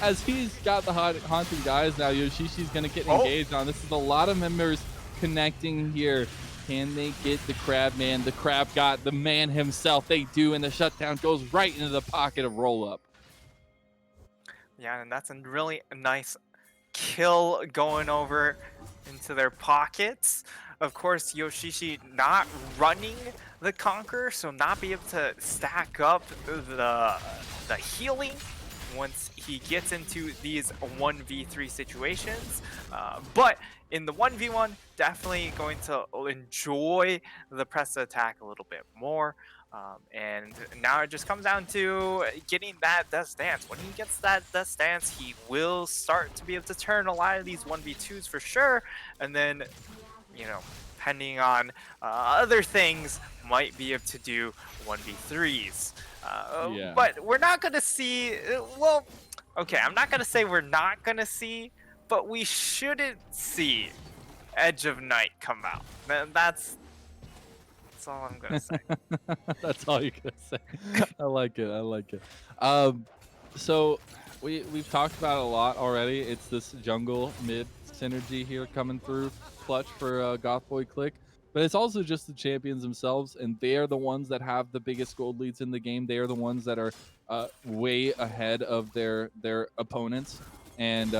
As he's got the haunting guys now, Yoshishi's gonna get engaged on. This is a lot of members connecting here. Can they get the crab man? The crab got the man himself. They do, and the shutdown goes right into the pocket of roll up. Yeah, and that's a really nice kill going over into their pockets. Of course, Yoshishi not running the Conqueror, so not be able to stack up the healing once he gets into these 1v3 situations. But in the 1v1, definitely going to enjoy the press attack a little bit more. And now it just comes down to getting that death stance. When he gets that death stance, he will start to be able to turn a lot of these 1v2s for sure. And then, you know, depending on other things, might be able to do 1v3s. Yeah. But we're not going to see, well, okay, I'm not going to say we're not going to see, but we shouldn't see Edge of Night come out. That's That's all I'm gonna say. That's all you're gonna say. I like it. I like it. So we've talked about it a lot already. It's this jungle mid synergy here coming through clutch for Goth Boy Clique. But it's also just the champions themselves, and they are the ones that have the biggest gold leads in the game. They are the ones that are way ahead of their opponents, and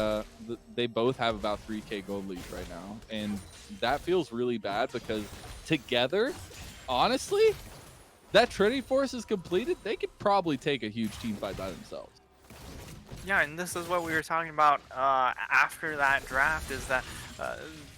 they both have about 3K gold leads right now, and that feels really bad because together, honestly, that Trinity Force is completed. They could probably take a huge team fight by themselves. Yeah, and this is what we were talking about after that draft, is that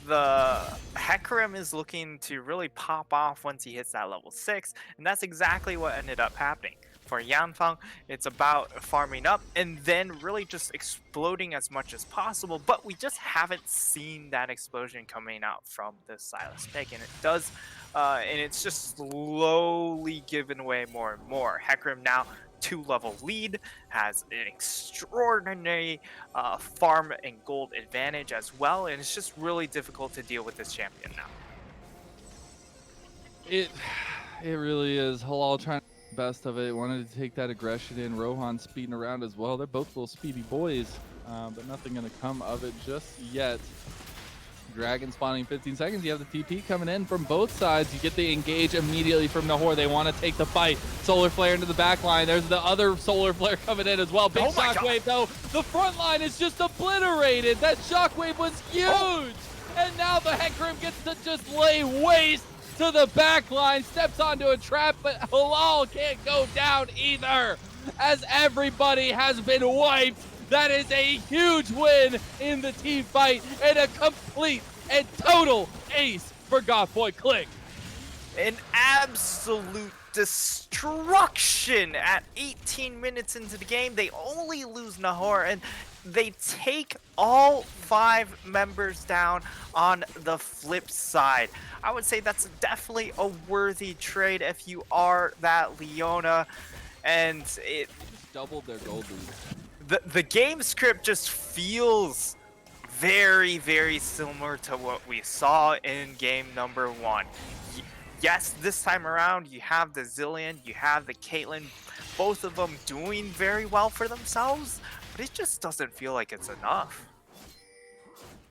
the Hecarim is looking to really pop off once he hits that level 6, and that's exactly what ended up happening. For Yanfeng, it's about farming up and then really just exploding as much as possible, but we just haven't seen that explosion coming out from the Silas pick, and it does, and it's just slowly giving away more and more. Hecarim now 2-level lead, has an extraordinary farm and gold advantage as well, and it's just really difficult to deal with this champion now. It really is. Halal trying to make the best of it. Wanted to take that aggression in. Rohan speeding around as well. They're both little speedy boys, but nothing going to come of it just yet. Dragon spawning in 15 seconds. You have the TP coming in from both sides. You get the engage immediately from Nahor. They want to take the fight. Solar Flare into the back line. There's the other Solar Flare coming in as well. Big shockwave though. The front line is just obliterated. That shockwave was huge. And now the Hecarim gets to just lay waste to the back line. Steps onto a trap, but Halal can't go down either, as everybody has been wiped. That is a huge win in the team fight and a complete and total ace for Goth Boy Clique. An absolute destruction at 18 minutes into the game. They only lose Nahor, and they take all 5 members down on the flip side. I would say that's definitely a worthy trade if you are that Leona, and it Doubled their gold lead. The game script just feels very, very similar to what we saw in game number 1. Yes, this time around you have the Zillion, you have the Caitlyn, both of them doing very well for themselves, but it just doesn't feel like it's enough.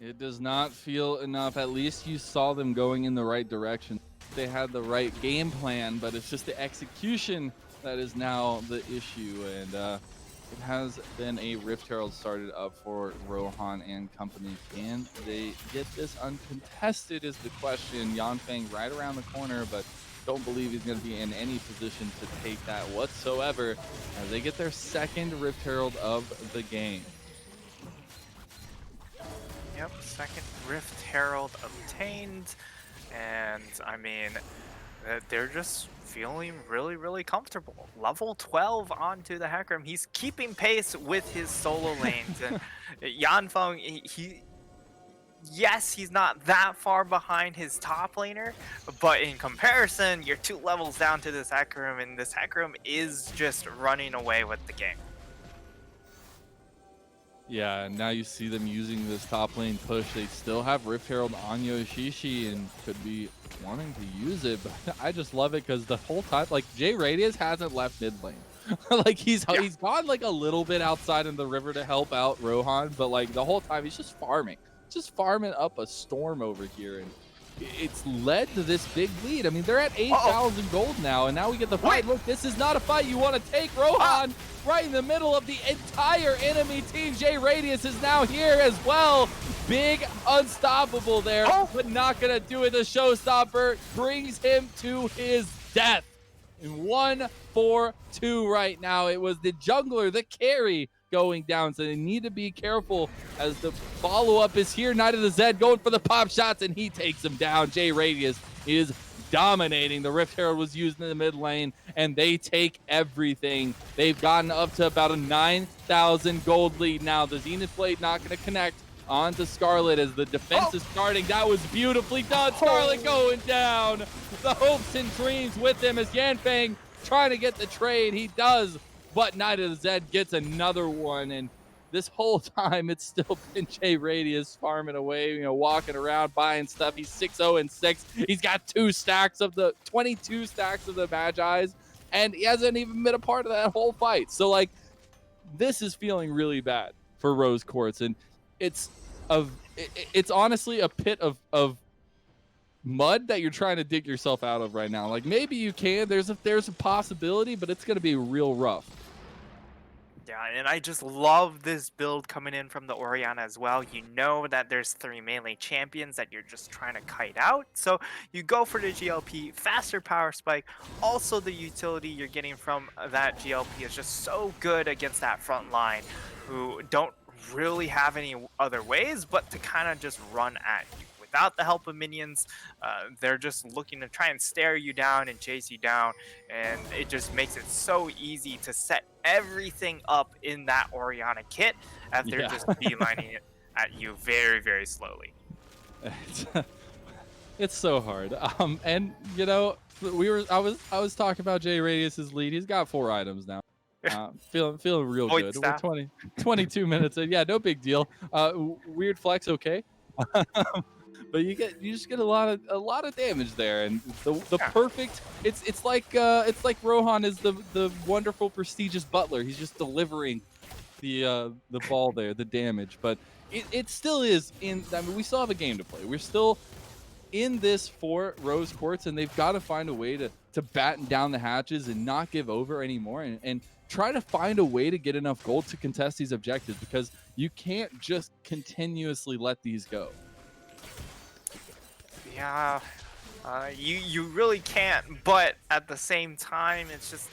It does not feel enough. At least you saw them going in the right direction. They had the right game plan, but it's just the execution that is now the issue, and it has been a Rift Herald started up for Rohan and company. Can they get this uncontested is the question. Yanfeng right around the corner, but don't believe he's going to be in any position to take that whatsoever as they get their second Rift Herald of the game. Yep, second Rift Herald obtained, and I mean, they're just feeling really, really comfortable. Level 12 onto the Hecarim. He's keeping pace with his solo lanes, and Yanfeng, yes, he's not that far behind his top laner, but in comparison, you're 2 levels down to this Hecarim, and this Hecarim is just running away with the game. Yeah, and now you see them using this top lane push. They still have Rift Herald on Yoshishi and could be wanting to use it, but I just love it because the whole time, like, J Radius hasn't left mid lane. Like he's gone like a little bit outside in the river to help out Rohan, but like the whole time he's just farming up a storm over here, and it's led to this big lead. I mean, they're at 8,000 gold now, and now we get the fight. Look, this is not a fight you want to take. Rohan right in the middle of the entire enemy team. J Radius is now here as well. Big unstoppable there, but not gonna do it. The showstopper brings him to his death. In 1-4-2 right now. It was the jungler, the carry, going down, so they need to be careful as the follow-up is here. Knight of the Zed going for the pop shots, and he takes him down. J Radius is dominating. The Rift Herald was used in the mid lane, and they take everything. They've gotten up to about a 9,000 gold lead now. The Zenith Blade not going to connect onto Scarlet as the defense is starting. That was beautifully done. Scarlet going down. The hopes and dreams with him as Yanfeng trying to get the trade. He does, but Knight of the Zed gets another one, and this whole time it's still been J Radius farming away, walking around buying stuff. He's 6-0-6. He's got 22 stacks of the Magi's, and he hasn't even been a part of that whole fight. So like, this is feeling really bad for Rose Quartz, and it's honestly a pit of mud that you're trying to dig yourself out of right now. Like, maybe you can, there's a possibility, but it's going to be real rough. Yeah, and I just love this build coming in from the Orianna as well. You know that there's 3 melee champions that you're just trying to kite out. So you go for the GLP, faster power spike. Also, the utility you're getting from that GLP is just so good against that front line, who don't really have any other ways but to kind of just run at you. Without the help of minions, they're just looking to try and stare you down and chase you down, and it just makes it so easy to set everything up in that Orianna kit as they're just beelining it at you very, very slowly. It's so hard. And I was talking about J Radius's lead. He's got 4 items now. Feeling real Void good. staff. We're 22 minutes in. Yeah, no big deal. Weird flex, okay. But you just get a lot of damage there, and the perfect. It's like Rohan is the wonderful prestigious butler. He's just delivering the ball there, the damage. But it still is in. I mean, we still have a game to play. We're still in this for Rose Quartz, and they've got to find a way to batten down the hatches and not give over anymore, and try to find a way to get enough gold to contest these objectives, because you can't just continuously let these go. Yeah, you really can't, but at the same time, it's just,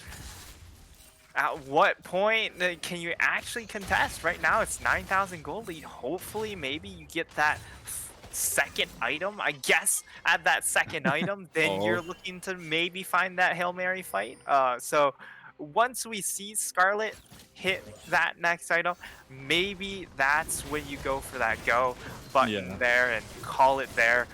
at what point can you actually contest? Right now, it's 9,000 gold lead. Hopefully, maybe you get that second item. I guess at that second item, then you're looking to maybe find that Hail Mary fight. So once we see Scarlet hit that next item, maybe that's when you go for that go button there and call it there.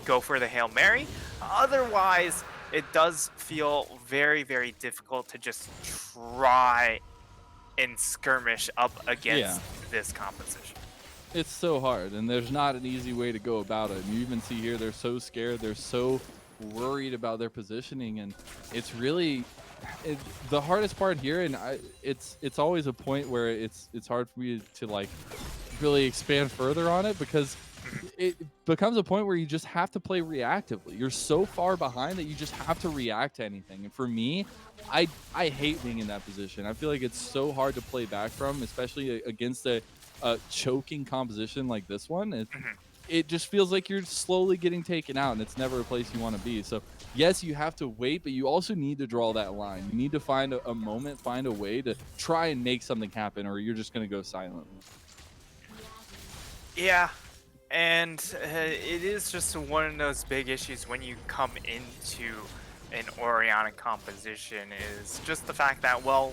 Go for the Hail Mary. Otherwise, it does feel very, very difficult to just try and skirmish up against this composition. It's so hard, and there's not an easy way to go about it. And you even see here, they're so scared, they're so worried about their positioning, and it's really the hardest part here. And it's always a point where it's hard for me to like really expand further on it, because it becomes a point where you just have to play reactively. You're so far behind that you just have to react to anything. And for me, I hate being in that position. I feel like it's so hard to play back from, especially against a choking composition like this one. It just feels like you're slowly getting taken out, and it's never a place you want to be. So yes, you have to wait, but you also need to draw that line. You need to find a moment, find a way to try and make something happen, or you're just going to go silent. Yeah, and it is just one of those big issues when you come into an Orianna composition, is just the fact that, well,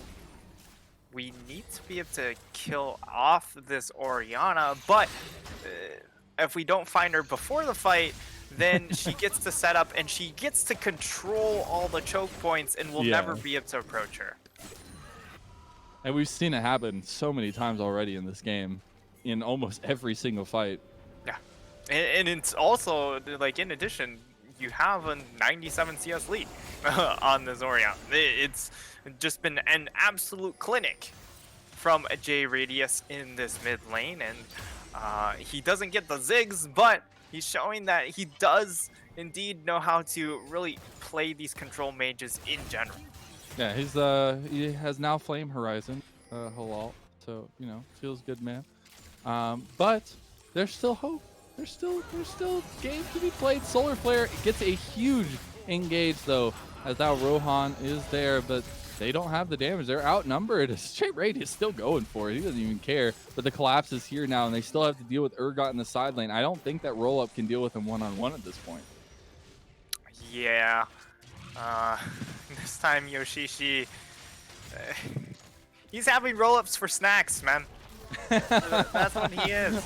we need to be able to kill off this Orianna, but if we don't find her before the fight, then she gets to set up and she gets to control all the choke points, and we'll never be able to approach her. And we've seen it happen so many times already in this game, in almost every single fight. Yeah, and it's also, like, in addition, you have a 97 CS lead on this Orianna. It's just been an absolute clinic from J Radius in this mid lane, and he doesn't get the zigs, but he's showing that he does indeed know how to really play these control mages in general. Yeah, he has now Flame Horizon, halal, so feels good, man. But there's still hope. There's still games to be played. Solar Flare gets a huge engage though, as now Rohan is there, but they don't have the damage. They're outnumbered. Straight Raid is still going for it. He doesn't even care. But the collapse is here now, and they still have to deal with Urgot in the side lane. I don't think that roll-up can deal with him one-on-one at this point. Yeah. This time Yoshishi, he's having roll-ups for snacks, man. That's what he is.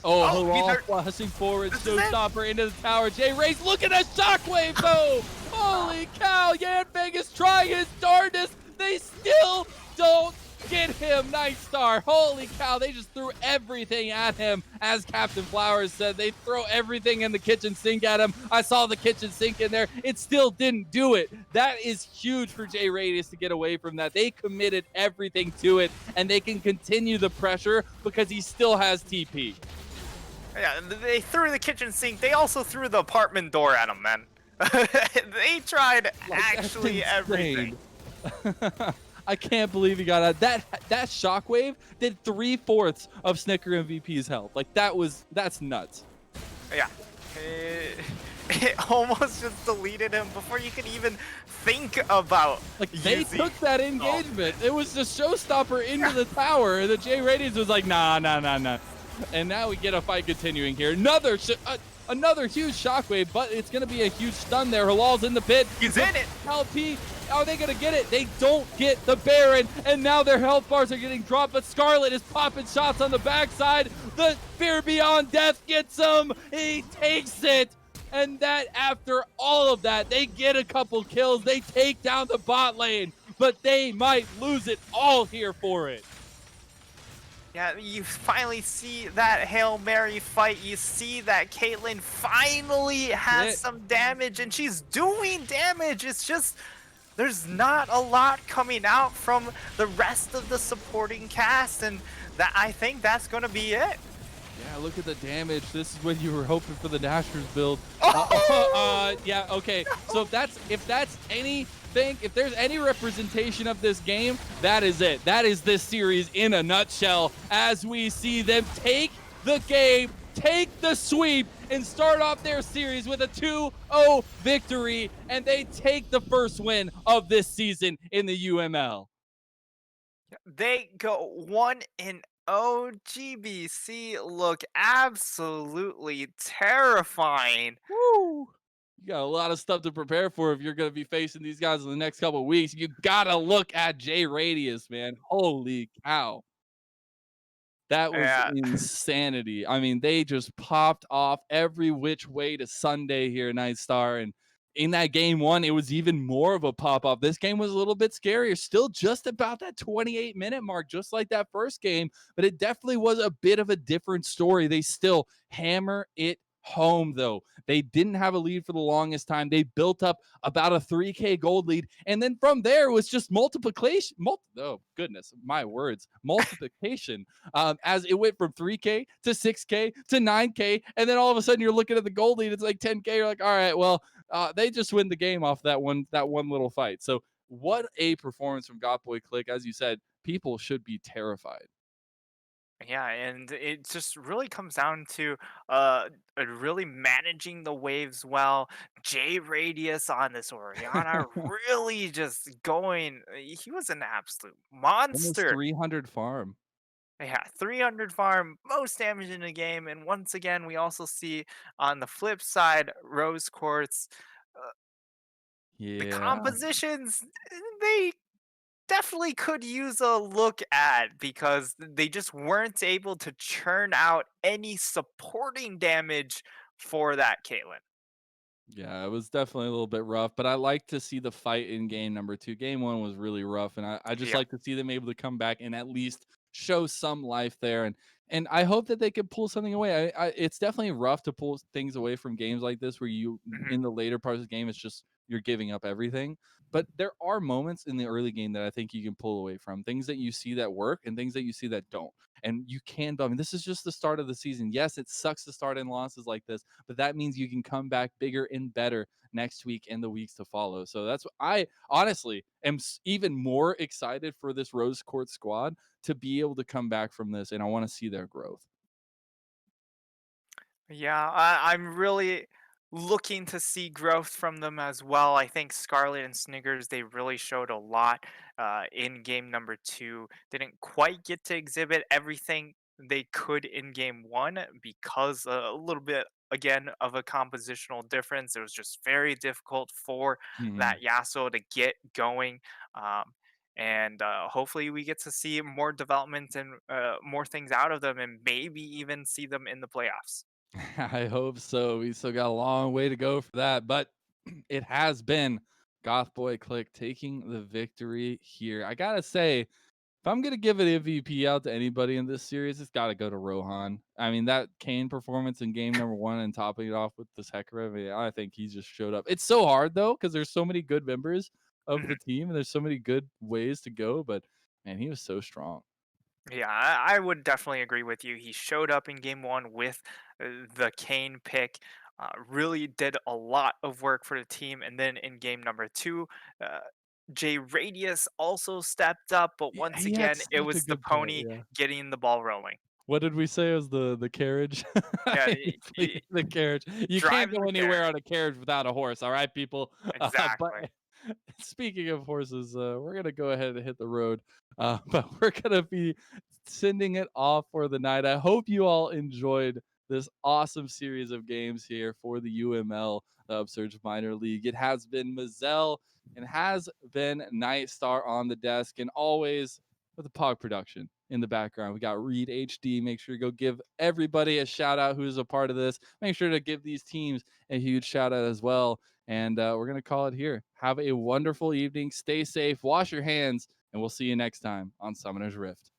Oh, Halal flashing forward, showstopper into the tower. J Ray's look at that shockwave though! Holy cow, Yan Vegas trying his darndest. They still don't Get him, Night Star. Holy cow, they just threw everything at him. As Captain Flowers said, they throw everything in the kitchen sink at him. I saw the kitchen sink in there. It still didn't do it. That is huge for J Radius to get away from that. They committed everything to it, and they can continue the pressure because he still has TP. Yeah, they threw the kitchen sink. They also threw the apartment door at him, man. They tried actually everything. I can't believe he got out. That shockwave did 3/4 of Snicker MVP's health. Like that's nuts. Yeah. It almost just deleted him before you could even think about Like they using... took that engagement. It was the showstopper into the tower, and the J Radiance was like, nah. And now we get a fight continuing here. Another huge shockwave, but it's gonna be a huge stun there. Halal's in the pit. He's in it. LP, are they gonna get it? They don't get the Baron, and now their health bars are getting dropped, but Scarlet is popping shots on the backside. The Fear Beyond Death gets him. He takes it. And that after all of that, they get a couple kills. They take down the bot lane, but they might lose it all here for it. Yeah, you finally see that Hail Mary fight. You see that Caitlyn finally has some damage, and she's doing damage. It's just there's not a lot coming out from the rest of the supporting cast, and that I think that's gonna be it. Yeah, look at the damage. This is when you were hoping for the Dashers build. Yeah, okay. So if that's anything, if there's any representation of this game, that is it. That is this series in a nutshell, as we see them take the game, take the sweep, and start off their series with a 2-0 victory, and they take the first win of this season in the UML. They go 1-0. GBC look absolutely terrifying. Woo! You got a lot of stuff to prepare for if you're going to be facing these guys in the next couple of weeks. You got to look at J Radius, man. Holy cow. That was insanity. I mean, they just popped off every which way to Sunday here, Night Star. And in that game one, it was even more of a pop off. This game was a little bit scarier, still just about that 28-minute mark, just like that first game. But it definitely was a bit of a different story. They still hammer it home, though. They didn't have a lead for the longest time. They built up about a 3K gold lead, and then from there it was just multiplication. Oh goodness, my words, multiplication. As it went from 3K to 6K to 9K, and then all of a sudden you're looking at the gold lead, it's like 10K. You're like, all right, well, they just win the game off that one little fight. So what a performance from Goth Boy Clique. As you said, people should be terrified. Yeah, and it just really comes down to really managing the waves well. J Radius on this Oriana really just going. He was an absolute Almost monster. 300 farm. Yeah, 300 farm, most damage in the game. And once again, we also see on the flip side, Rose Quartz. The Yeah. compositions, they definitely could use a look at, because they just weren't able to churn out any supporting damage for that Caitlyn. Yeah, it was definitely a little bit rough, but I like to see the fight in game number 2. Game 1 was really rough, and I just Yeah. like to see them able to come back and at least show some life there. And I hope that they could pull something away. It's definitely rough to pull things away from games like this where you Mhm. in the later parts of the game it's just you're giving up everything. But there are moments in the early game that I think you can pull away from. Things that you see that work and things that you see that don't. And you can, I mean, this is just the start of the season. Yes, it sucks to start in losses like this, but that means you can come back bigger and better next week and the weeks to follow. So that's what I honestly am even more excited for this Rose Court squad to be able to come back from this, and I want to see their growth. Yeah, I'm really looking to see growth from them as well. I think Scarlet and Sniggers, they really showed a lot in game number 2. Didn't quite get to exhibit everything they could in game 1 because a little bit, again, of a compositional difference. It was just very difficult for Mhm. that Yasuo to get going. And hopefully we get to see more development and more things out of them, and maybe even see them in the playoffs. I hope so. We still got a long way to go for that, but it has been Goth Boy Click taking the victory here. I gotta say, If I'm gonna give an MVP out to anybody in this series, it's got to go to Rohan. I mean, that Kane performance in game number 1 and topping it off with this Hecarim, I mean, I think he just showed up. It's so hard though because there's so many good members of Mhm. the team and there's so many good ways to go. But man, he was so strong. Yeah, I would definitely agree with you. He showed up in game one with the Kane pick, really did a lot of work for the team. And then in game number two, uh, Jay Radius also stepped up, but Yeah, once he had again, it such a was the good part. pony Yeah. getting the ball rolling. What did we say was the carriage? Yeah, He fleet the carriage. You can't driving go the anywhere carriage. on a carriage without a horse, all right, people? Exactly. But speaking of horses, we're gonna go ahead and hit the road. But we're gonna be sending it off for the night. I hope you all enjoyed this awesome series of games here for the UML, the Upsurge Minor League. It has been Mazel and has been Night Star on the desk, and always with the Pog production in the background. We got Reed HD. Make sure to go give everybody a shout out who's a part of this. Make sure to give these teams a huge shout out as well. And we're going to call it here. Have a wonderful evening. Stay safe. Wash your hands. And we'll see you next time on Summoner's Rift.